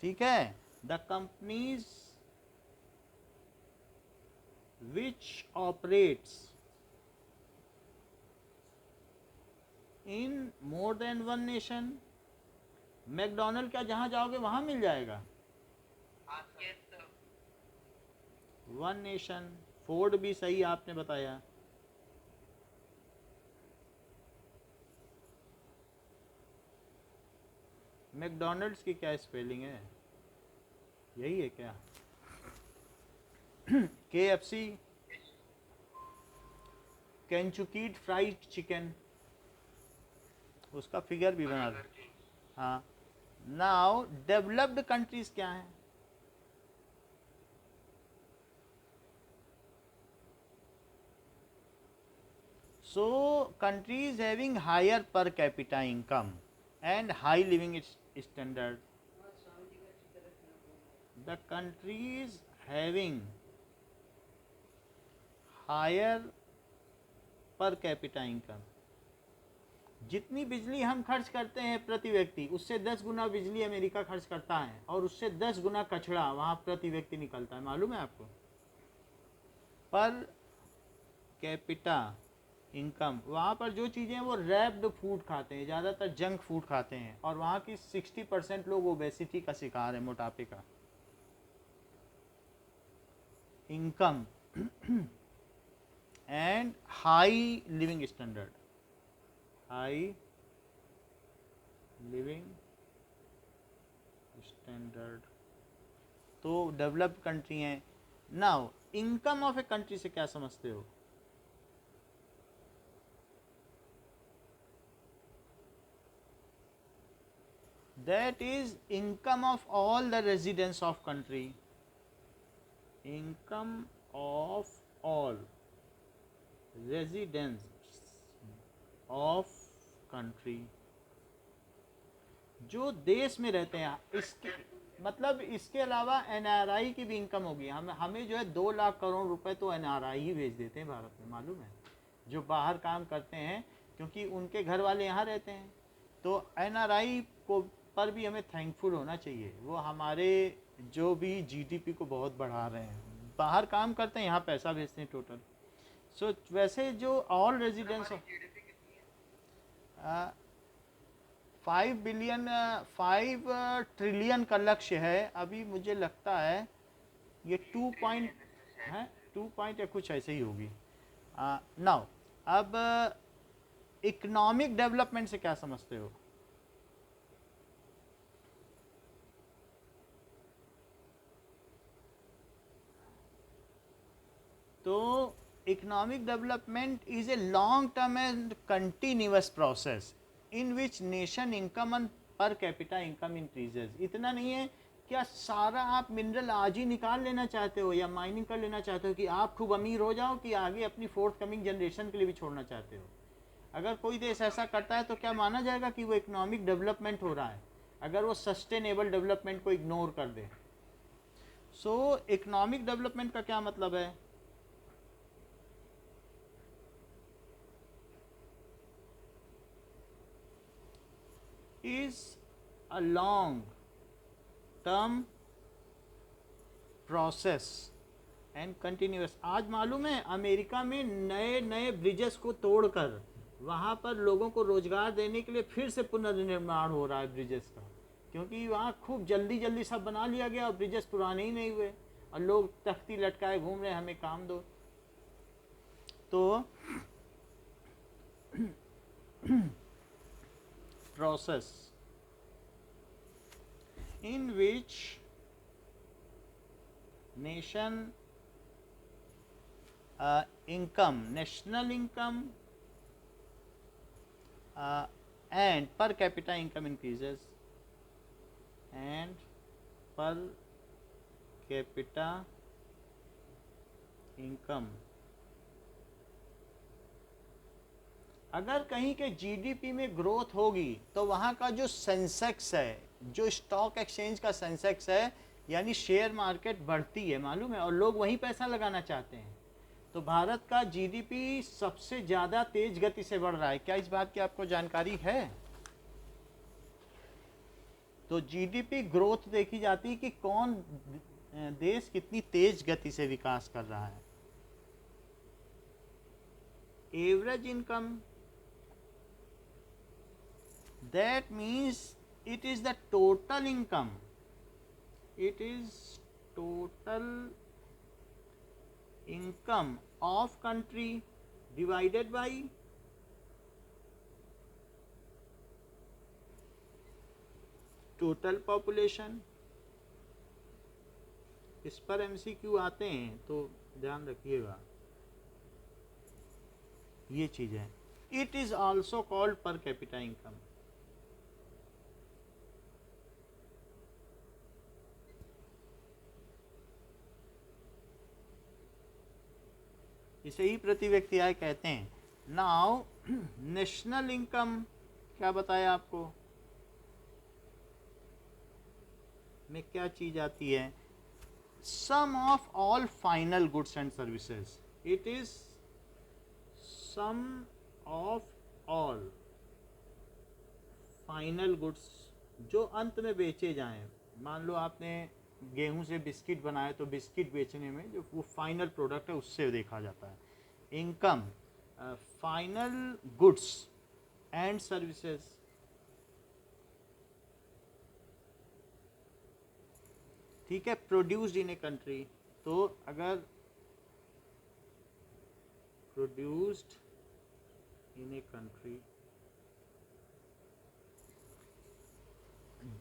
Speaker 1: ठीक है। The companies which operates in more than one nation. McDonald क्या जहां जाओगे वहां मिल जाएगा? One nation. फोर्ड भी सही आपने बताया। मैकडोनल्ड्स की क्या स्पेलिंग है? यही है क्या? KFC, केंचुकी फ्राइड चिकन, उसका फिगर भी बना दो। हाँ, नाउ डेवलप्ड कंट्रीज क्या हैं? So countries having higher per capita income and high living standard. The countries having higher per capita income, जितनी बिजली हम खर्च करते हैं प्रति व्यक्ति, उससे 10 गुना बिजली अमेरिका खर्च करता है, और उससे 10 गुना कचरा वहाँ प्रति व्यक्ति निकलता है। मालूम है आपको? पर कैपिटा इनकम, वहाँ पर जो चीज़ें वो रैप्ड फूड खाते हैं, ज़्यादातर जंक फूड खाते हैं, और वहाँ की 60% लोग ओबेसिटी का शिकार है, मोटापे का। Income and high living standard, high living standard तो डेवलप्ड कंट्री हैं। Now income of a country से क्या समझते हो? That is income of all the residents of country, income of all residents of country, जो देश में रहते हैं। इसके मतलब इसके अलावा एनआरआई की भी इनकम होगी। हमें जो है 2 लाख करोड़ रुपए तो एनआरआई ही भेज देते हैं भारत में, मालूम है, जो बाहर काम करते हैं, क्योंकि उनके घर वाले यहाँ रहते हैं। तो एनआरआई को पर भी हमें थैंकफुल होना चाहिए, वो हमारे जो भी जीडीपी को बहुत बढ़ा रहे हैं। बाहर काम करते हैं, यहाँ पैसा भेजते हैं टोटल। सो वैसे जो ऑल रेजिडेंट्स 5 ट्रिलियन का लक्ष्य है। अभी मुझे लगता है ये 2 पॉइंट या कुछ ऐसे ही होगी। नाउ अब इकोनॉमिक डेवलपमेंट से क्या समझते हो? तो economic development is a long term and continuous process in which nation income and per capita income increases. इतना नहीं है क्या सारा आप मिनरल आज ही निकाल लेना चाहते हो या माइनिंग कर लेना चाहते हो कि आप खूब अमीर हो जाओ, कि आगे अपनी फोर्थ कमिंग जनरेशन के लिए भी छोड़ना चाहते हो? अगर कोई देश ऐसा करता है तो क्या माना जाएगा कि वो इकोनॉमिक डेवलपमेंट हो रहा है, अगर वो सस्टेनेबल डेवलपमेंट को इग्नोर कर दे? सो इकोनॉमिक डेवलपमेंट का क्या मतलब है? is a long term process and continuous। आज मालूम है अमेरिका में नए नए ब्रिजेस को तोड़कर वहाँ पर लोगों को रोजगार देने के लिए फिर से पुनर्निर्माण हो रहा है ब्रिजेस का, क्योंकि वहाँ खूब जल्दी जल्दी सब बना लिया गया और ब्रिजेस पुराने ही नहीं हुए और लोग तख्ती लटकाए घूम रहे हैं, हमें काम दो। तो process in which nation income, national income and per capita income increases, and per capita income। अगर कहीं के जीडीपी में ग्रोथ होगी तो वहाँ का जो सेंसेक्स है, जो स्टॉक एक्सचेंज का सेंसेक्स है, यानी शेयर मार्केट बढ़ती है, मालूम है, और लोग वहीं पैसा लगाना चाहते हैं। तो भारत का जीडीपी सबसे ज़्यादा तेज गति से बढ़ रहा है। क्या इस बात की आपको जानकारी है? तो जीडीपी ग्रोथ देखी जाती है कि कौन देश कितनी तेज गति से विकास कर रहा है। Average income, that means it is the total income, it is total income of country divided by total population। इस पर एमसीक्यू आते हैं तो ध्यान रखिएगा, ये चीज है। इट इज ऑल्सो कॉल्ड पर कैपिटा इनकम। इसे ही प्रति व्यक्ति आय कहते हैं। नाउ नेशनल इनकम क्या बताया आपको में क्या चीज आती है? Sum of all final goods and services. It is sum of all final goods, जो अंत में बेचे जाएं। मान लो आपने गेहूं से बिस्किट बनाए तो बिस्किट बेचने में जो वो फाइनल प्रोडक्ट है उससे देखा जाता है। income, final goods and services. ठीक है, प्रोड्यूस्ड इन ए कंट्री, तो अगर produced in a country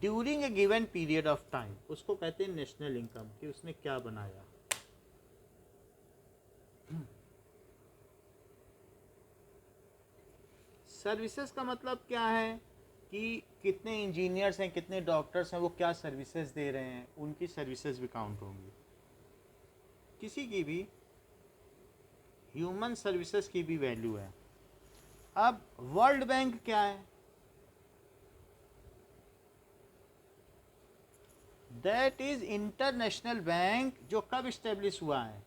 Speaker 1: during a given period of time, उसको कहते हैं नेशनल इनकम, कि उसने क्या बनाया। सर्विसेज का मतलब क्या है कि कितने इंजीनियर्स हैं, कितने डॉक्टर्स हैं, वो क्या सर्विसेज दे रहे हैं, उनकी सर्विसेज भी काउंट होंगी। किसी की भी ह्यूमन सर्विसेज की भी वैल्यू है। अब वर्ल्ड बैंक क्या है? दैट इज इंटरनेशनल बैंक, जो कब इस्टेब्लिश हुआ है?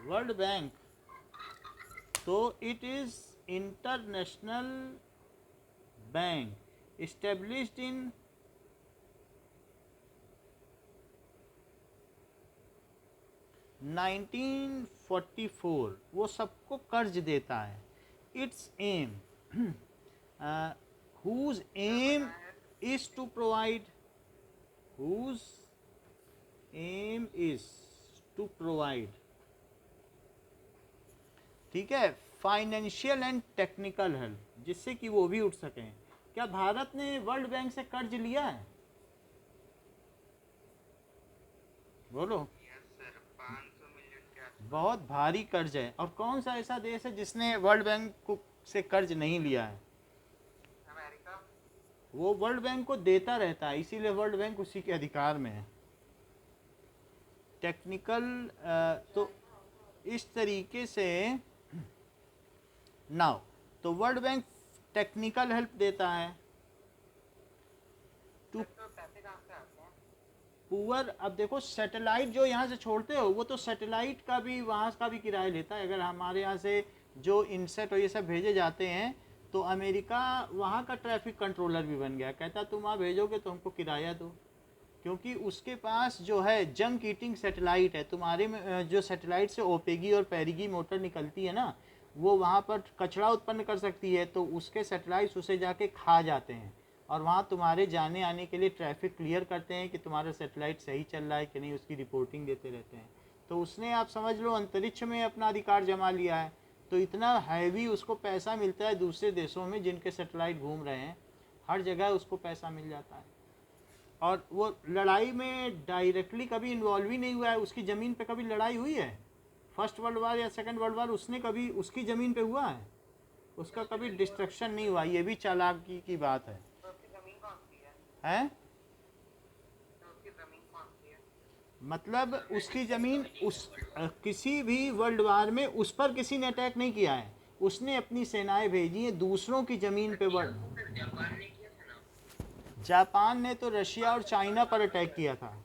Speaker 1: वर्ल्ड बैंक, तो it is International Bank established in 1944। वो सबको कर्ज देता है। Its aim, whose aim is to provide, whose aim is to provide, ठीक है, फाइनेंशियल एंड टेक्निकल हेल्प, जिससे कि वो भी उठ सकें। क्या भारत ने वर्ल्ड बैंक से कर्ज लिया है? बोलो। बहुत भारी कर्ज है। और कौन सा ऐसा देश है जिसने वर्ल्ड बैंक से कर्ज नहीं लिया है? वो वर्ल्ड बैंक को देता रहता है, इसीलिए वर्ल्ड बैंक उसी के अधिकार में है। टेक्निकल, तो इस तरीके से नाउ, तो वर्ल्ड बैंक टेक्निकल हेल्प देता है टू पुअर। अब देखो, सैटेलाइट जो यहाँ से छोड़ते हो, वो तो सैटेलाइट का भी, वहाँ का भी किराया लेता है। अगर हमारे यहाँ से जो इनसेट और ये सब भेजे जाते हैं, तो अमेरिका वहाँ का ट्रैफिक कंट्रोलर भी बन गया, कहता तुम वहाँ भेजोगे तो हमको किराया दो, क्योंकि उसके पास जो है जंक ईटिंग सैटेलाइट है। तुम्हारे में जो सैटेलाइट से ओपेगी और पेरिगी मोटर निकलती है ना, वो वहाँ पर कचरा उत्पन्न कर सकती है, तो उसके सैटेलाइट्स उसे जाके खा जाते हैं, और वहाँ तुम्हारे जाने आने के लिए ट्रैफिक क्लियर करते हैं कि तुम्हारा सैटेलाइट सही चल रहा है कि नहीं, उसकी रिपोर्टिंग देते रहते हैं। तो उसने, आप समझ लो, अंतरिक्ष में अपना अधिकार जमा लिया है। तो इतना हैवी उसको पैसा मिलता है दूसरे देशों में जिनके सैटेलाइट घूम रहे हैं, हर जगह उसको पैसा मिल जाता है। और वो लड़ाई में डायरेक्टली कभी इन्वॉल्व ही नहीं हुआ है। उसकी ज़मीन पे कभी लड़ाई हुई है? फर्स्ट वर्ल्ड वार या सेकंड वर्ल्ड वार उसने कभी उसकी ज़मीन पे हुआ है? उसका कभी डिस्ट्रक्शन नहीं हुआ। ये भी चालाकी की बात है। हैं? मतलब उसकी ज़मीन, उस किसी भी वर्ल्ड वार में उस पर किसी ने अटैक नहीं किया है। उसने अपनी सेनाएं भेजी हैं दूसरों की ज़मीन पे। जापान ने तो रशिया और चाइना पर अटैक किया था।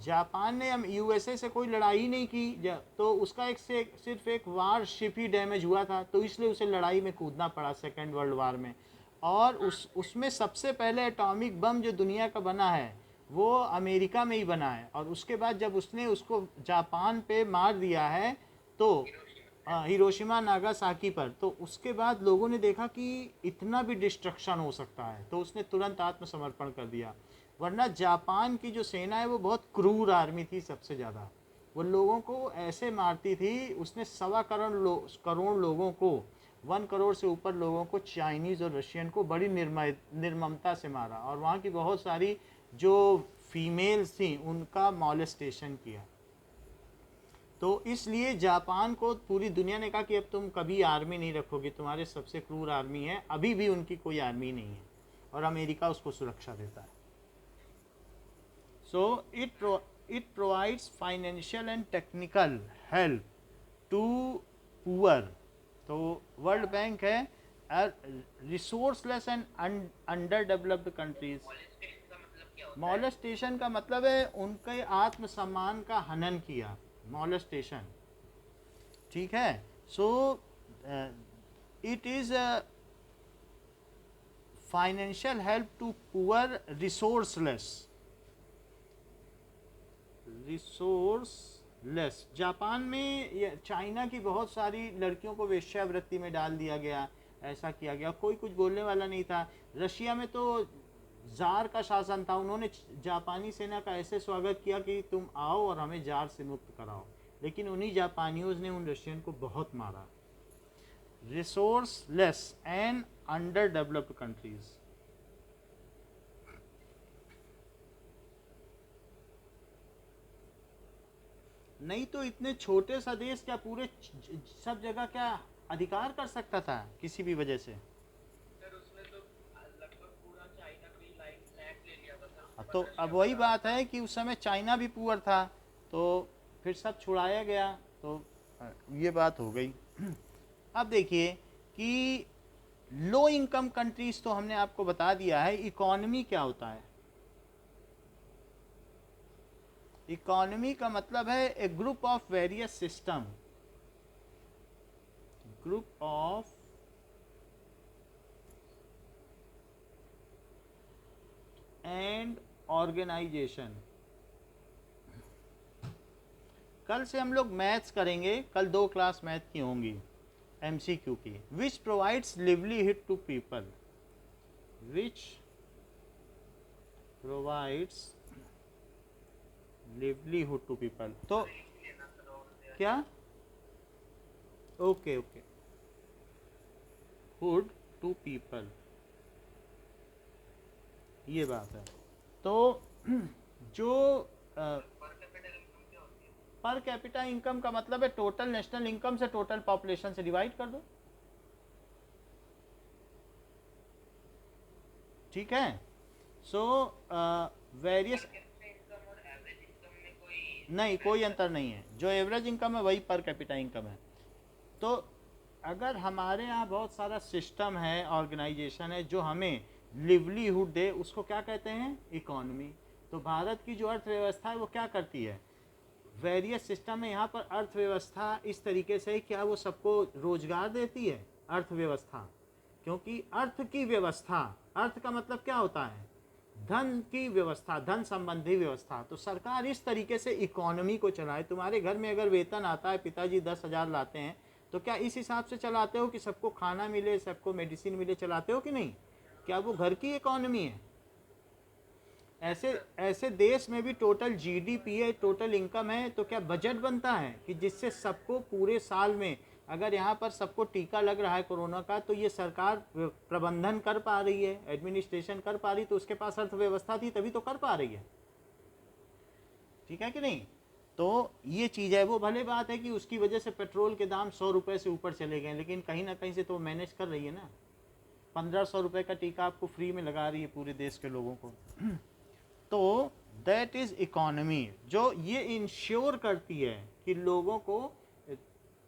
Speaker 1: जापान ने यूएसए से कोई लड़ाई नहीं की, तो उसका सिर्फ एक वार शिप ही डैमेज हुआ था, तो इसलिए उसे लड़ाई में कूदना पड़ा सेकेंड वर्ल्ड वार में। और उसमें सबसे पहले एटॉमिक बम जो दुनिया का बना है वो अमेरिका में ही बना है। और उसके बाद जब उसने उसको जापान पे मार दिया है, तो हिरोशिमा नागासाकी पर, तो उसके बाद लोगों ने देखा कि इतना भी डिस्ट्रक्शन हो सकता है, तो उसने तुरंत आत्मसमर्पण कर दिया। वरना जापान की जो सेना है वो बहुत क्रूर आर्मी थी, सबसे ज़्यादा वो लोगों को ऐसे मारती थी। उसने 1.25 करोड़ लोगों को, 1 करोड़ से ऊपर लोगों को, चाइनीज़ और रशियन को बड़ी निर्ममता से मारा। और वहाँ की बहुत सारी जो फीमेल्स थी उनका मॉलेस्टेशन किया। तो इसलिए जापान को पूरी दुनिया ने कहा कि अब तुम कभी आर्मी नहीं रखोगे, तुम्हारे सबसे क्रूर आर्मी है। अभी भी उनकी कोई आर्मी नहीं है, और अमेरिका उसको सुरक्षा देता है। So it provides financial and technical help to poor. तो वर्ल्ड बैंक है resourceless and under developed countries. Molestation का मतलब है उनके आत्मसम्मान का हनन किया, मॉलेस्टेशन, ठीक है। So it is financial help to poor resourceless resource less. Japan में चाइना की बहुत सारी लड़कियों को वेश्यावृत्ति में डाल दिया गया, ऐसा किया गया, कोई कुछ बोलने वाला नहीं था। रशिया में तो जार का शासन था, उन्होंने जापानी सेना का ऐसे स्वागत किया कि तुम आओ और हमें जार से मुक्त कराओ, लेकिन उन्हीं जापानियों ने उन रशियन को बहुत मारा। Resource less and under developed countries. नहीं तो इतने छोटे सा देश क्या पूरे सब जगह क्या अधिकार कर सकता था किसी भी वजह से?
Speaker 3: सर उसने तो लगभग पूरा चाइना भी लैंड ले लिया था सर।
Speaker 1: तो अब वही बात है कि उस समय चाइना भी पुअर था, तो फिर सब छुड़ाया गया, तो ये बात हो गई। अब देखिए कि लो इनकम कंट्रीज तो हमने आपको बता दिया है। इकोनॉमी क्या होता है? इकोनॉमी का मतलब है a group of various system, group of and organisation. कल से हम लोग मैथ्स करेंगे, कल 2 क्लास मैथ की होंगी MCQ की। Which provides livelihood to people, which provides livelihood to people. तो क्या? Okay okay, hood to people, ये बात है। तो जो पर कैपिटा इनकम का मतलब है टोटल नेशनल इनकम से टोटल पॉपुलेशन से डिवाइड कर दो, ठीक है। सो वेरियस नहीं, कोई अंतर नहीं है, जो एवरेज इनकम है वही पर कैपिटा इनकम है। तो अगर हमारे यहाँ बहुत सारा सिस्टम है, ऑर्गेनाइजेशन है जो हमें लिवलीहुड दे, उसको क्या कहते हैं? इकोनॉमी। तो भारत की जो अर्थव्यवस्था है वो क्या करती है? वेरियस सिस्टम है, यहाँ पर अर्थव्यवस्था इस तरीके से क्या वो सबको रोजगार देती है? अर्थव्यवस्था, क्योंकि अर्थ की व्यवस्था, अर्थ का मतलब क्या होता है? धन की व्यवस्था, धन संबंधी व्यवस्था। तो सरकार इस तरीके से इकोनॉमी को चलाए। तुम्हारे घर में अगर वेतन आता है, पिताजी 10,000 लाते हैं, तो क्या इस हिसाब से चलाते हो कि सबको खाना मिले, सबको मेडिसिन मिले, चलाते हो कि नहीं? क्या वो घर की इकोनॉमी है? ऐसे देश में भी टोटल GDP है, टोटल इनकम है, तो क्या बजट बनता है कि जिससे सबको पूरे साल में, अगर यहाँ पर सबको टीका लग रहा है कोरोना का, तो ये सरकार प्रबंधन कर पा रही है, एडमिनिस्ट्रेशन कर पा रही, तो उसके पास अर्थव्यवस्था थी तभी तो कर पा रही है, ठीक है कि नहीं? तो ये चीज़ है। वो भले बात है कि उसकी वजह से पेट्रोल के दाम 100 रुपये से ऊपर चले गए, लेकिन कहीं ना कहीं से तो मैनेज कर रही है ना। 1500 रुपये का टीका आपको फ्री में लगा रही है पूरे देश के लोगों को। तो दैट इज़ इकोनॉमी, जो ये इंश्योर करती है कि लोगों को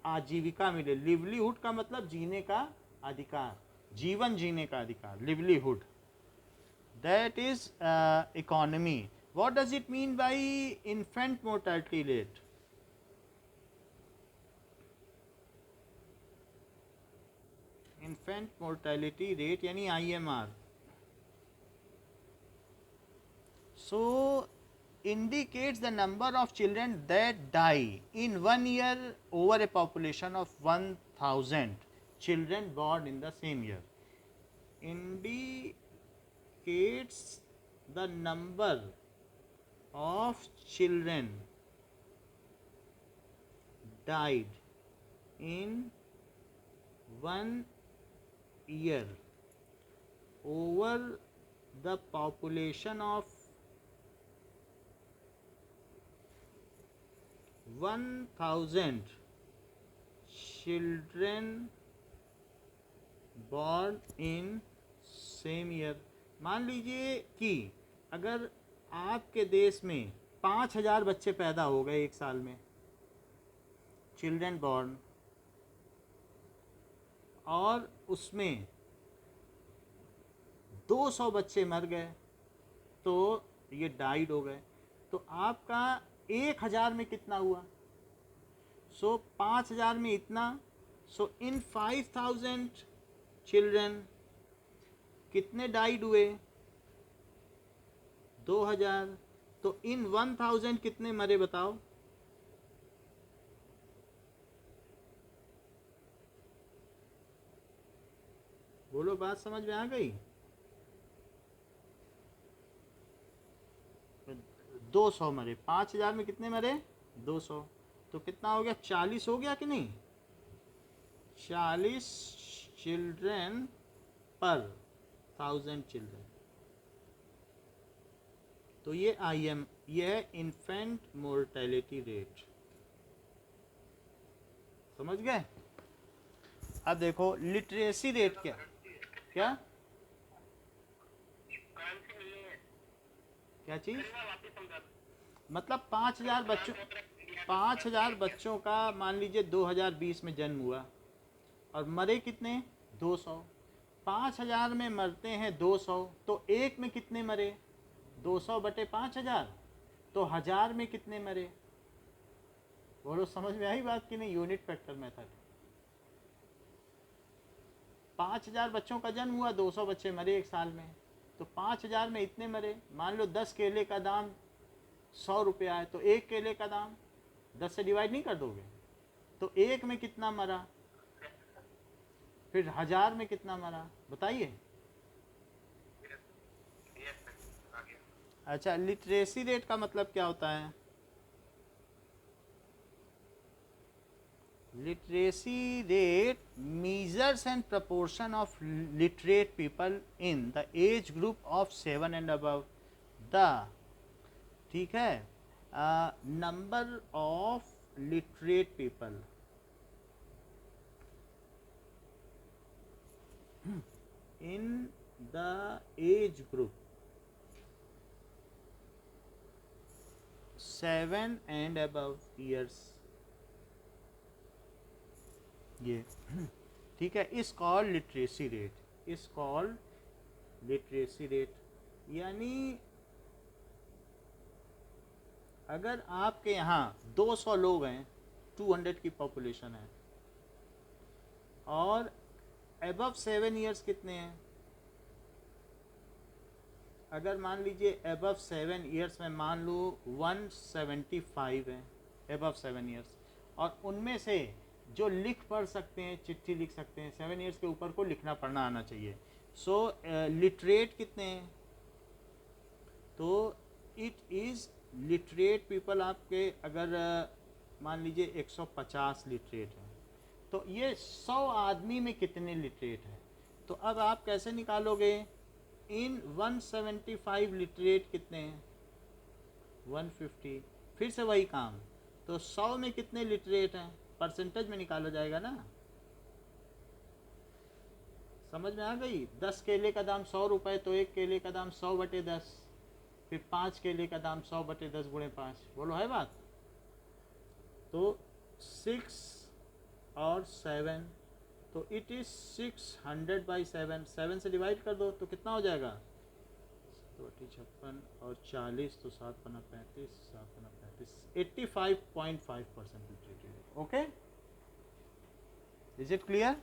Speaker 1: आजीविका मिले। लिवलीहुड का मतलब जीने का अधिकार, जीवन जीने का अधिकार, livelihood, that is economy. What does it mean bye infant mortality rate? Infant mortality rate यानी IMR। So indicates the number of children that die in 1 year over a population of 1,000 children born in the same year. Indicates the number of children died in 1 year over the population of 1,000 children born in same year। मान लीजिए कि अगर आपके देश में 5,000 बच्चे पैदा हो गए एक साल में, चिल्ड्रन बॉर्न, और उसमें 200 बच्चे मर गए, तो ये डाइड हो गए, तो आपका 1,000 में कितना हुआ? 5,000 में इतना। इन 5,000 चिल्ड्रन कितने डाइड हुए? 2,000। तो इन 1000 कितने मरे बताओ? बोलो, बात समझ में आ गई? 200 मरे। 5000 में कितने मरे? 200। तो कितना हो गया? 40 हो गया कि नहीं? 40 चिल्ड्रन पर 1000 चिल्ड्रन। तो ये IM, ये है इन्फेंट मोर्टेलिटी रेट। समझ गए? अब देखो लिटरेसी रेट क्या क्या क्या चीज? मतलब 5000 बच्चों का मान लीजिए 2020 में जन्म हुआ और मरे कितने? 200। 5000 में मरते हैं 200, तो एक में कितने मरे? 200 बटे 5000, तो 1000 में कितने मरे? बोलो, समझ में आई बात कि नहीं? Unit factor method. 5000 बच्चों का जन्म हुआ, 200 बच्चे मरे एक साल में, तो 5000 में इतने मरे। मान लो 10 केले का दाम 100 रुपया है, तो एक केले का दाम 10 से डिवाइड नहीं कर दोगे? तो एक में कितना मरा? फिर 1000 में कितना मरा? बताइए। अच्छा, लिटरेसी रेट का मतलब क्या होता है? Literacy rate measures and proportion of literate people in the age group of 7 and above the, ठीक है, number of literate people in the age group 7 and above years। ये ठीक है, इस कॉल लिटरेसी रेट, इस कॉल लिटरेसी रेट। यानी अगर आपके यहाँ 200 लोग हैं, 200 की पॉपुलेशन है, और एबव 7 ईयर्स कितने हैं? अगर मान लीजिए एबव 7 ईयर्स में मान लो 175 हैं एबव 7 ईयर्स, और उनमें से जो लिख पढ़ सकते हैं, चिट्ठी लिख सकते हैं, 7 ईयर्स के ऊपर को लिखना पढ़ना आना चाहिए। सो लिटरेट कितने हैं? तो इट इज़ लिटरेट पीपल आपके, अगर मान लीजिए 150 लिटरेट हैं, तो ये 100 आदमी में कितने लिटरेट हैं? तो अब आप कैसे निकालोगे? इन 175 लिटरेट कितने हैं? 150। फिर से वही काम, तो 100 में कितने लिटरेट हैं? परसेंटेज में निकाला जाएगा ना। समझ में आ गई? 10 केले का दाम 100 रुपये, तो एक केले का दाम 100 बटे 10, फिर 5 केले का दाम 100 बटे 10 गुणे 5। बोलो, है बात? तो 6 और 7, तो इट इज 600 बाई 7। 7 से डिवाइड कर दो तो कितना हो जाएगा? 56 और 40, तो 7 पना 35, 7 पना 35, 85.5% literate. Okay, is it clear?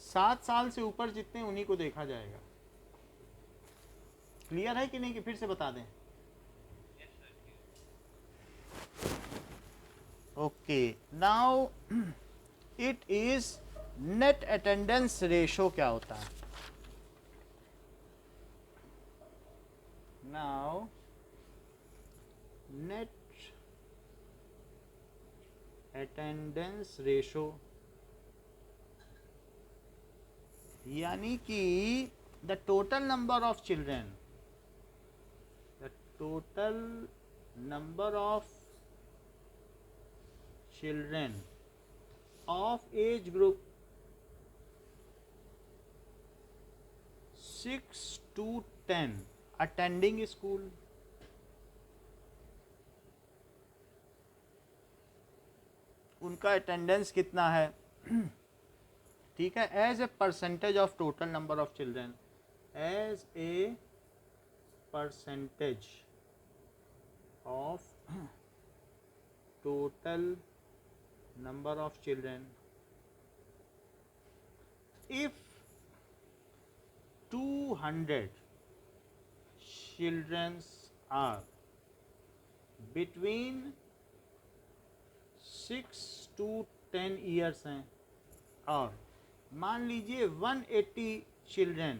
Speaker 1: 7 साल से ऊपर जितने, उन्हीं को देखा जाएगा। क्लियर है कि नहीं, कि फिर से बता दें? Okay, now it is net attendance ratio क्या होता है? नाउ नेट अटेंडेंस रेशो यानी कि the total number of children, the total number of children of age group 6 to 10 attending school, उनका अटेंडेंस कितना है? ठीक है, as a percentage of total number of children, as a percentage of total number of children, if 200 childrens are between 6 to 10 years हैं, और मान लीजिए 180 children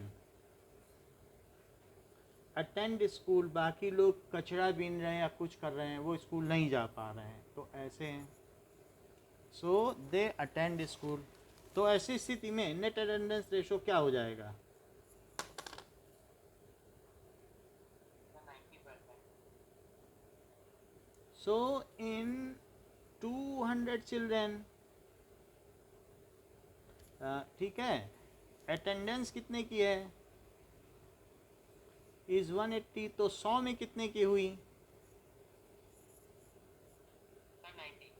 Speaker 1: attend school, बाकी लोग कचरा बीन रहे हैं या कुछ कर रहे हैं, वो स्कूल नहीं जा पा रहे हैं, तो ऐसे हैं, सो दे अटेंड स्कूल। तो ऐसी स्थिति में नेट अटेंडेंस रेशो क्या हो जाएगा?
Speaker 3: 90%।
Speaker 1: सो इन 200 चिल्ड्रन, ठीक है, अटेंडेंस कितने की है? इज 180, तो 100 में कितने की हुई?
Speaker 3: 90।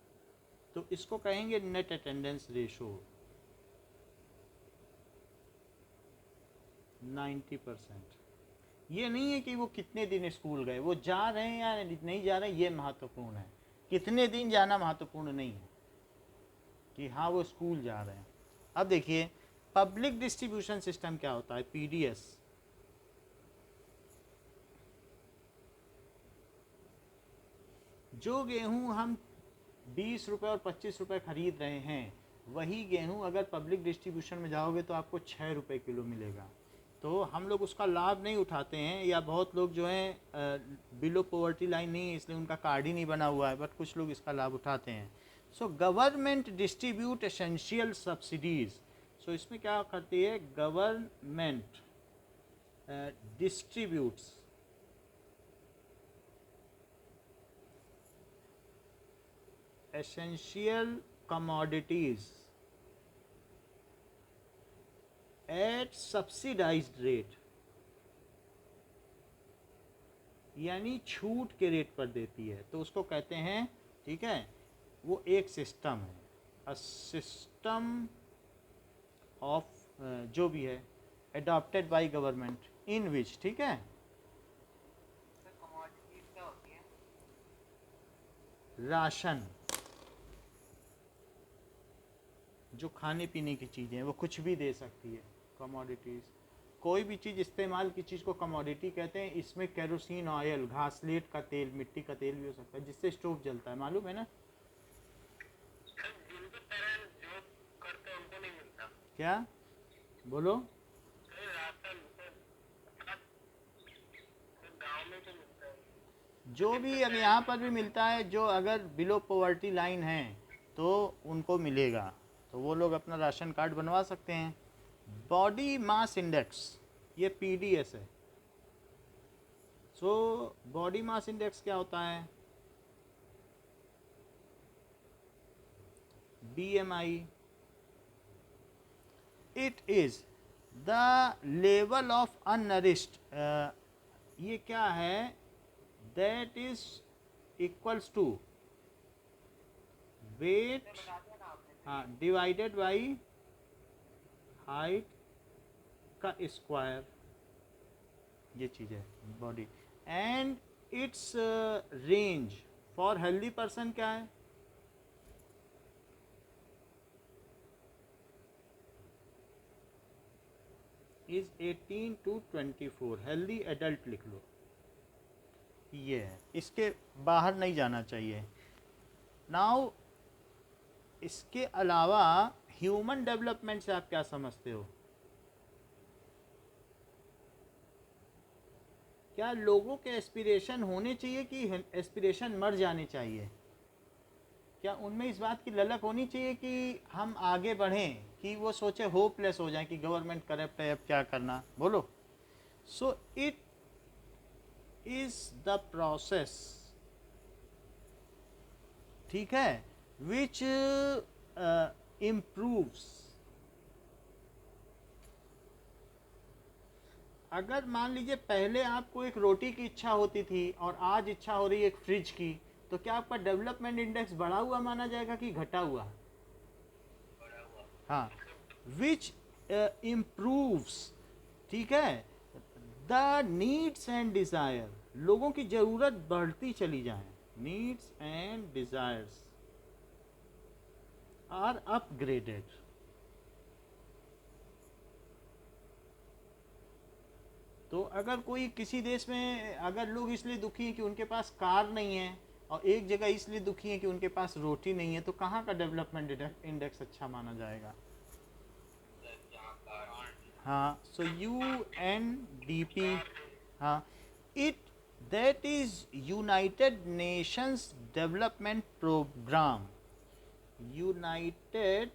Speaker 1: तो इसको कहेंगे नेट अटेंडेंस रेशो 90%। ये नहीं है कि वो कितने दिन स्कूल गए, वो जा रहे हैं या नहीं जा रहे हैं, ये महत्वपूर्ण है। कितने दिन जाना महत्वपूर्ण नहीं है, कि हाँ वो स्कूल जा रहे हैं। अब देखिए पब्लिक डिस्ट्रीब्यूशन सिस्टम क्या होता है, पीडीएस। जो गेहूं हम 20 रुपये और 25 रुपये खरीद रहे हैं, वही गेहूं अगर पब्लिक डिस्ट्रीब्यूशन में जाओगे तो आपको 6 रुपये किलो मिलेगा। तो हम लोग उसका लाभ नहीं उठाते हैं, या बहुत लोग जो हैं बिलो पॉवर्टी लाइन नहीं है इसलिए उनका कार्ड ही नहीं बना हुआ है, बट कुछ लोग इसका लाभ उठाते हैं। So government distribute essential subsidies. So इसमें क्या करती है, government distributes essential commodities at subsidised rate, यानी छूट के रेट पर देती है, तो उसको कहते हैं, ठीक है, वो एक सिस्टम है, अ सिस्टम ऑफ जो भी है अडॉप्टेड बाय गवर्नमेंट इन विच, ठीक है।
Speaker 3: सर कमोडिटीज क्या होती है?
Speaker 1: राशन, जो खाने पीने की चीज़ें हैं, वो कुछ भी दे सकती है, कमोडिटीज़। कोई भी चीज़ इस्तेमाल की चीज़ को कमोडिटी कहते हैं। इसमें केरोसिन ऑयल, घासलेट का तेल, मिट्टी का तेल भी हो सकता है, जिससे स्टोव जलता है, मालूम है ना?
Speaker 3: सर जिनके पेरेंट्स जॉब करते हैं उनको नहीं मिलता।
Speaker 1: क्या बोलो?
Speaker 3: सर राशन सर गाँव में तो मिलता है।
Speaker 1: जो भी अब यहाँ पर भी मिलता है, जो अगर बिलो पॉवर्टी लाइन है तो उनको मिलेगा, तो वो लोग अपना राशन कार्ड बनवा सकते हैं। बॉडी मास इंडेक्स, ये पीडीएस है। सो बॉडी मास इंडेक्स क्या होता है? BMI. It is the level of unnourished, ये क्या है, that is equals to weight,
Speaker 3: बता दिया ना आपने।
Speaker 1: हाँ, डिवाइडेड बाई हाइट का स्क्वायर, ये चीज़ है body. And its range for healthy person क्या है? इज 18 to 24, हेल्दी एडल्ट लिख लो, ये है, इसके बाहर नहीं जाना चाहिए। नाउ इसके अलावा ह्यूमन डेवलपमेंट से आप क्या समझते हो? क्या लोगों के एस्पिरेशन होने चाहिए कि एस्पिरेशन मर जाने चाहिए? क्या उनमें इस बात की ललक होनी चाहिए कि हम आगे बढ़ें, कि वो सोचे होपलेस हो जाए कि गवर्नमेंट करप्ट है, अब क्या करना, बोलो? सो इट इज द प्रोसेस, ठीक है, विच इम्प्रूव्स। अगर मान लीजिए पहले आपको एक रोटी की इच्छा होती थी और आज इच्छा हो रही है एक फ्रिज की, तो क्या आपका डेवलपमेंट इंडेक्स बढ़ा हुआ माना जाएगा कि घटा हुआ?
Speaker 3: बड़ा हुआ।
Speaker 1: हाँ, विच इम्प्रूव्स, ठीक है, द नीड्स एंड डिज़ायर, लोगों की ज़रूरत बढ़ती चली जाए, needs and desires are upgraded. तो अगर कोई किसी देश में अगर लोग इसलिए दुखी हैं कि उनके पास कार नहीं है, और एक जगह इसलिए दुखी हैं कि उनके पास रोटी नहीं है, तो कहाँ का डेवलपमेंट इंडेक्स अच्छा माना जाएगा? हाँ, सो UNDP, हाँ, it that is United Nations Development Programme, United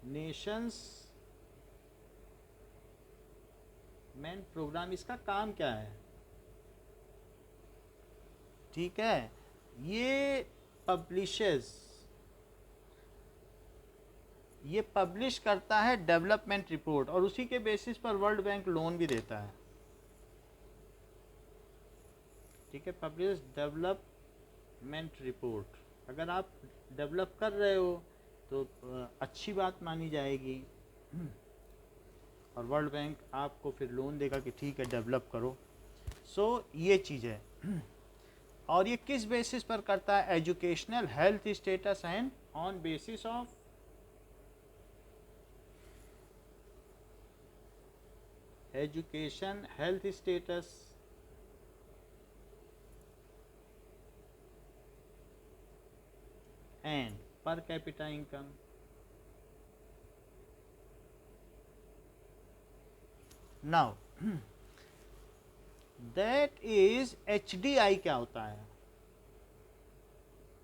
Speaker 1: Nations man programme, इसका काम क्या है? ठीक है, ये पब्लिश करता है डेवलपमेंट रिपोर्ट, और उसी के बेसिस पर वर्ल्ड बैंक लोन भी देता है। ठीक है, पब्लिश डेवलपमेंट रिपोर्ट, अगर आप डेवलप कर रहे हो तो अच्छी बात मानी जाएगी, और वर्ल्ड बैंक आपको फिर लोन देगा कि ठीक है डेवलप करो। सो ये चीज़ है। और ये किस बेसिस पर करता है? Educational, health status and on basis of education, health status and per capita income. Now that is HDI क्या होता है?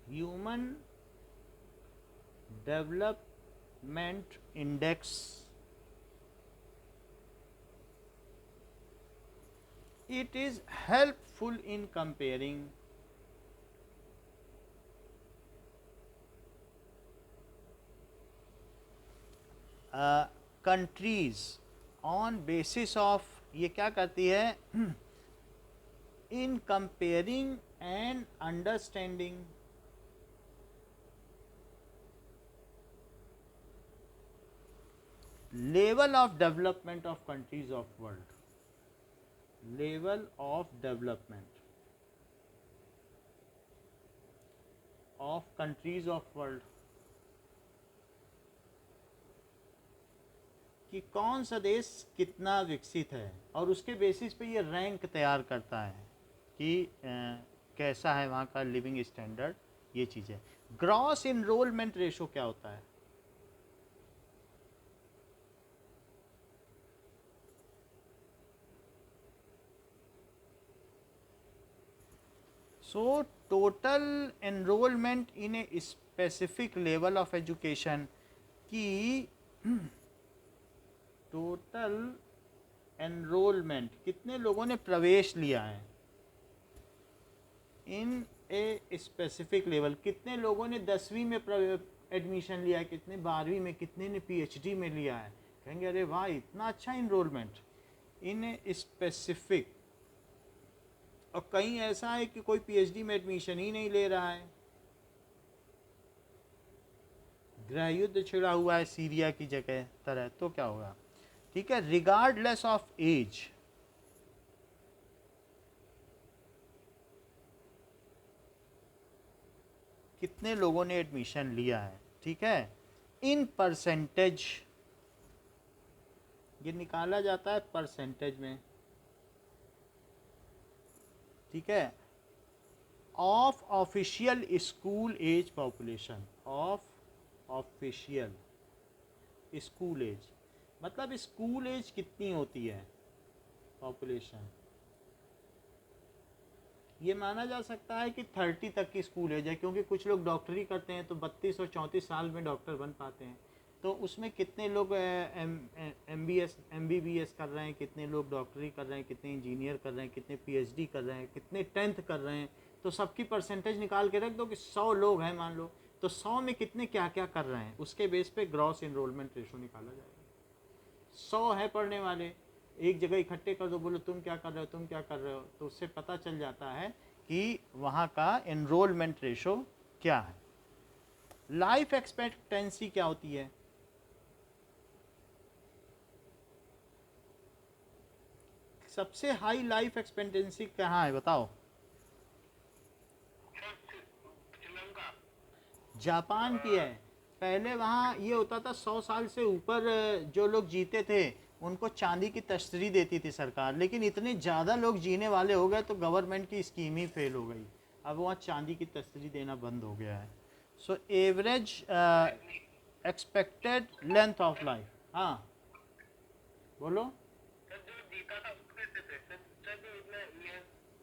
Speaker 1: Human development index. It is helpful in comparing countries on basis of, ये क्या करती है? In comparing and understanding level of development of countries of world, level of development of countries of world, कि कौन सा देश कितना विकसित है, और उसके बेसिस पे ये रैंक तैयार करता है कि कैसा है वहाँ का लिविंग स्टैंडर्ड, ये चीज़ है। ग्रॉस इनरोलमेंट रेशो क्या होता है? So total enrollment in a specific level of education, की टोटल एनरोलमेंट, कितने लोगों ने प्रवेश लिया है इन ए स्पेसिफिक लेवल, कितने लोगों ने 10वीं में एडमिशन लिया है, कितने 12वीं में, कितने ने PhD में लिया है। कहेंगे अरे वाह इतना अच्छा इनरोलमेंट इन ए स्पेसिफिक। और कहीं ऐसा है कि कोई PhD में एडमिशन ही नहीं ले रहा है, गृह युद्ध छिड़ा हुआ है सीरिया की जगह तरह, तो क्या होगा? ठीक है, रिगार्डलेस ऑफ एज, कितने लोगों ने एडमिशन लिया है। ठीक है, इन परसेंटेज, ये निकाला जाता है परसेंटेज में। ठीक है, of official school age population, of official school age, मतलब स्कूल एज कितनी होती है पॉपुलेशन। ये माना जा सकता है कि 30 तक की स्कूल एज है, क्योंकि कुछ लोग डॉक्टरी करते हैं तो 32 और 34 साल में डॉक्टर बन पाते हैं। तो उसमें कितने लोग MBBS कर रहे हैं, कितने लोग डॉक्टरी कर रहे हैं, कितने इंजीनियर कर रहे हैं, कितने PhD कर रहे हैं, कितने 10th कर रहे हैं, तो सबकी परसेंटेज निकाल के रख दो कि 100 लोग हैं मान लो, तो 100 में कितने क्या क्या कर रहे हैं, उसके बेस पे ग्रॉस इनरोलमेंट रेशो निकाला जाएगा। 100 है पढ़ने वाले, एक जगह इकट्ठे कर दो, बोलो तुम क्या कर रहे हो, तुम क्या कर रहे हो, तो उससे पता चल जाता है कि वहाँ का एनरोलमेंट रेशो क्या है। लाइफ एक्सपेक्टेंसी क्या होती है? सबसे हाई लाइफ एक्सपेक्टेंसी कहाँ है बताओ?
Speaker 3: श्रीलंका।
Speaker 1: जापान की है। पहले वहाँ ये होता था 100 साल से ऊपर जो लोग जीते थे उनको चांदी की तश्तरी देती थी सरकार, लेकिन इतने ज़्यादा लोग जीने वाले हो गए तो गवर्नमेंट की स्कीम ही फेल हो गई। अब वहाँ चांदी की तश्तरी देना बंद हो गया है। So average expected length of life, हाँ बोलो।
Speaker 3: सर जो जीता था उसको देते थे सर, जो इसमें ये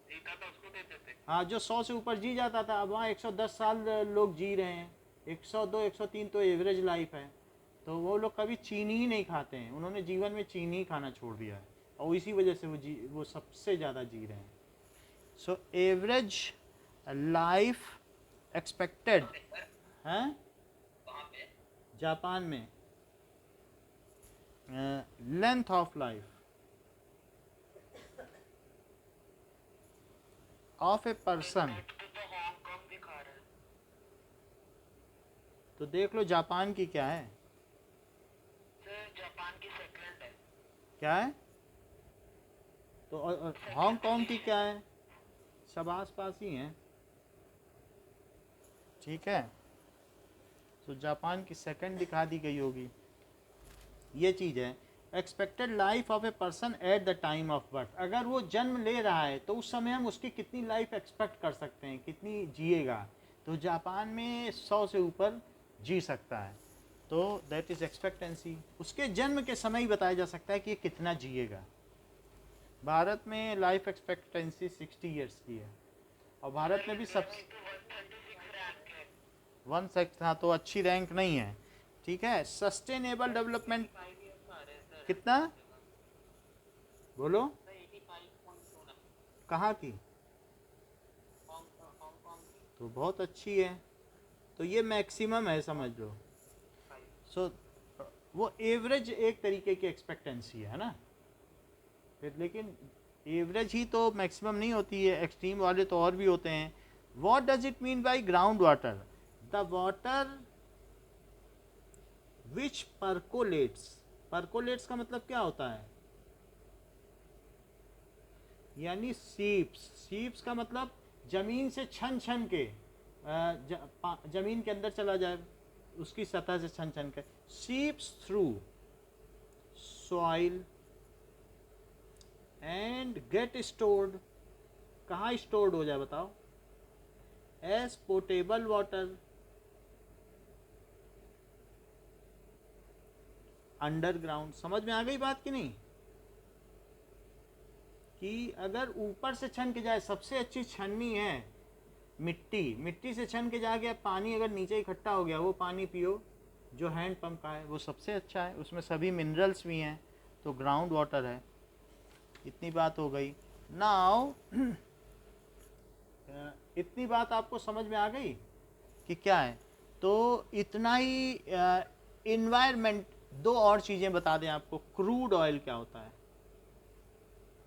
Speaker 3: जीता था उसको देते थे।
Speaker 1: हाँ, जो 100 से ऊपर जी जाता था, अब वहाँ 110 साल लोग जी रहे हैं, 102 103 तो एवरेज लाइफ है। तो वो लोग कभी चीनी ही नहीं खाते हैं, उन्होंने जीवन में चीनी ही खाना छोड़ दिया है, और इसी वजह से वो सबसे ज़्यादा जी रहे हैं। सो एवरेज लाइफ एक्सपेक्टेड हैं जापान में, length of life of a person.
Speaker 3: तो हांगकांग दिखा रहा है।
Speaker 1: तो देख लो जापान की क्या है,
Speaker 3: सर जापान की सेकंड है।
Speaker 1: क्या है, तो हांगकांग की क्या है, सब आस पास ही हैं, ठीक है। तो जापान की सेकंड दिखा दी गई होगी, ये चीज़ है। Expected life of a person at the time of birth, अगर वो जन्म ले रहा है तो उस समय हम उसकी कितनी लाइफ एक्सपेक्ट कर सकते हैं, कितनी जिएगा। तो जापान में 100 से ऊपर जी सकता है, तो दैट इज़ एक्सपेक्टेंसी, उसके जन्म के समय ही बताया जा सकता है कि ये कितना जिएगा। भारत में लाइफ एक्सपेक्टेंसी 60 ईयर्स की है, और भारत में भी सब
Speaker 3: तो 136 रैंक है।
Speaker 1: 1 हाँ, तो अच्छी रैंक नहीं है, ठीक है। सस्टेनेबल डेवलपमेंट
Speaker 3: 5 इयर्स आ रहे हैं सर।
Speaker 1: कितना, बोलो
Speaker 3: 85.2 ना
Speaker 1: कहाँ की,
Speaker 3: हांगकांग की।
Speaker 1: तो बहुत अच्छी है, तो ये मैक्सिमम है समझ लो। सो वो एवरेज एक तरीके की एक्सपेक्टेंसी है ना, फिर लेकिन एवरेज ही तो मैक्सिमम नहीं होती है, एक्सट्रीम वाले तो और भी होते हैं। What does it mean by ground water, the water which percolates, percolates का मतलब क्या होता है, यानी सीप्स का मतलब जमीन से छन छन के जमीन के अंदर चला जाए, उसकी सतह से छन छन के, seeps through soil and get stored, कहाँ स्टोर्ड हो जाए बताओ, एज पोटेबल वाटर अंडरग्राउंड। समझ में आ गई बात कि नहीं, कि अगर ऊपर से छन के जाए, सबसे अच्छी छननी है मिट्टी से छन के जा गया पानी, अगर नीचे इकट्ठा हो गया वो पानी पियो जो हैंड पंप का है, वो सबसे अच्छा है, उसमें सभी मिनरल्स भी हैं, तो ग्राउंड वाटर है। इतनी बात हो गई। नाउ इतनी बात आपको समझ में आ गई कि क्या है, तो इतना ही। इन्वायरमेंट, दो और चीज़ें बता दें आपको। क्रूड ऑयल क्या होता है,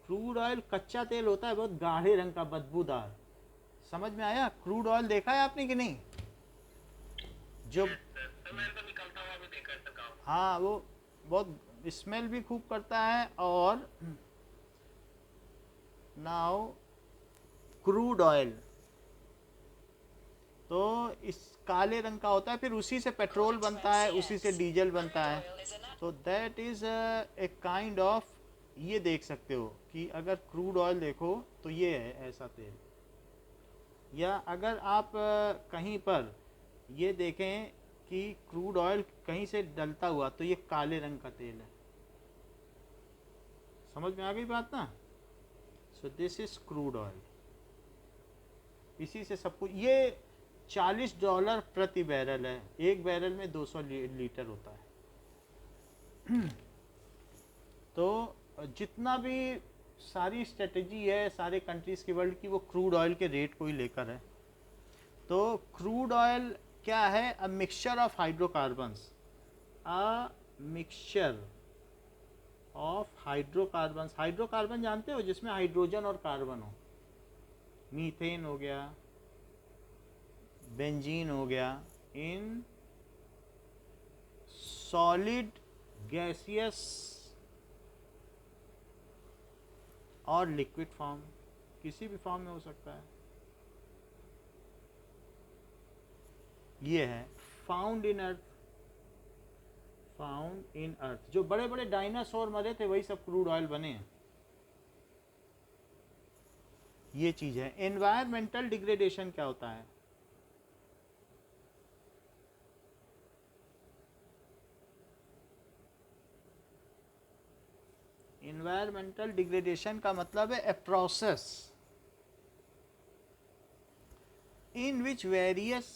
Speaker 1: क्रूड ऑयल कच्चा तेल होता है, बहुत गाढ़े रंग का, बदबूदार। समझ में आया, क्रूड ऑयल देखा है आपने कि नहीं, जो
Speaker 3: तो मैंने तो निकलता हुआ भी देखा है सर गाँव।
Speaker 1: हाँ, वो बहुत स्मेल भी खूब करता है, और नाउ क्रूड ऑयल तो इस काले रंग का होता है, फिर उसी से पेट्रोल बनता है, उसी से डीजल बनता है।
Speaker 2: Oil is a nat-
Speaker 1: तो that is a kind of, ये देख सकते हो कि अगर क्रूड ऑयल देखो तो ये है ऐसा तेल, या अगर आप कहीं पर ये देखें कि क्रूड ऑयल कहीं से डलता हुआ तो ये काले रंग का तेल है। समझ में आ गई बात ना। So this is crude oil, इसी से सब कुछ। ये $40 प्रति बैरल है, एक बैरल में 200 लीटर होता है। तो जितना भी सारी स्ट्रेटजी है सारे कंट्रीज़ की वर्ल्ड की, वो क्रूड ऑयल के रेट को ही लेकर है। तो क्रूड ऑयल क्या है, a mixture of hydrocarbons, a mixture of hydrocarbons. Hydrocarbon जानते हो, जिसमें हाइड्रोजन और कार्बन हो, मीथेन हो गया, बेंजीन हो गया, इन सॉलिड, गैसियस और लिक्विड फॉर्म, किसी भी फॉर्म में हो सकता है। ये है found in earth, found in अर्थ। जो बड़े बड़े डायनासोर मरे थे वही सब क्रूड ऑयल बने हैं। ये चीज है। एनवायरमेंटल डिग्रेडेशन क्या होता है? एनवायरमेंटल डिग्रेडेशन का मतलब है a process in which various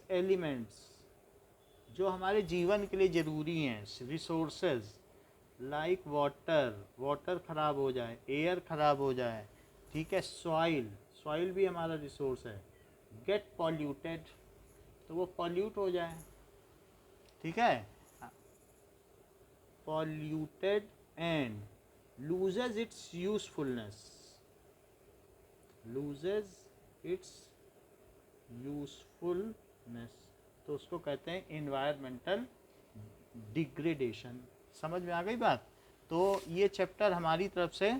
Speaker 1: elements जो हमारे जीवन के लिए ज़रूरी हैं, रिसोर्सेज लाइक वाटर ख़राब हो जाए, एयर ख़राब हो जाए, ठीक है, सॉइल भी हमारा रिसोर्स है, गेट पॉल्यूटेड, तो वो पॉल्यूट हो जाए, ठीक है, polluted and loses its usefulness, तो उसको कहते हैं एनवायरमेंटल डिग्रेडेशन। समझ में आ गई बात? तो ये चैप्टर हमारी तरफ से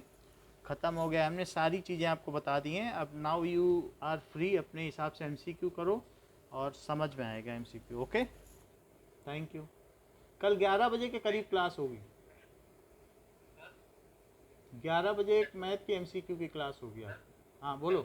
Speaker 1: ख़त्म हो गया। हमने सारी चीज़ें आपको बता दी हैं। अब नाउ यू आर फ्री, अपने हिसाब से MCQ करो और समझ में आएगा MCQ। Okay, thank you. कल 11 बजे के करीब क्लास होगी। 11 बजे एक मैथ की MCQ की क्लास होगी। आप हाँ बोलो।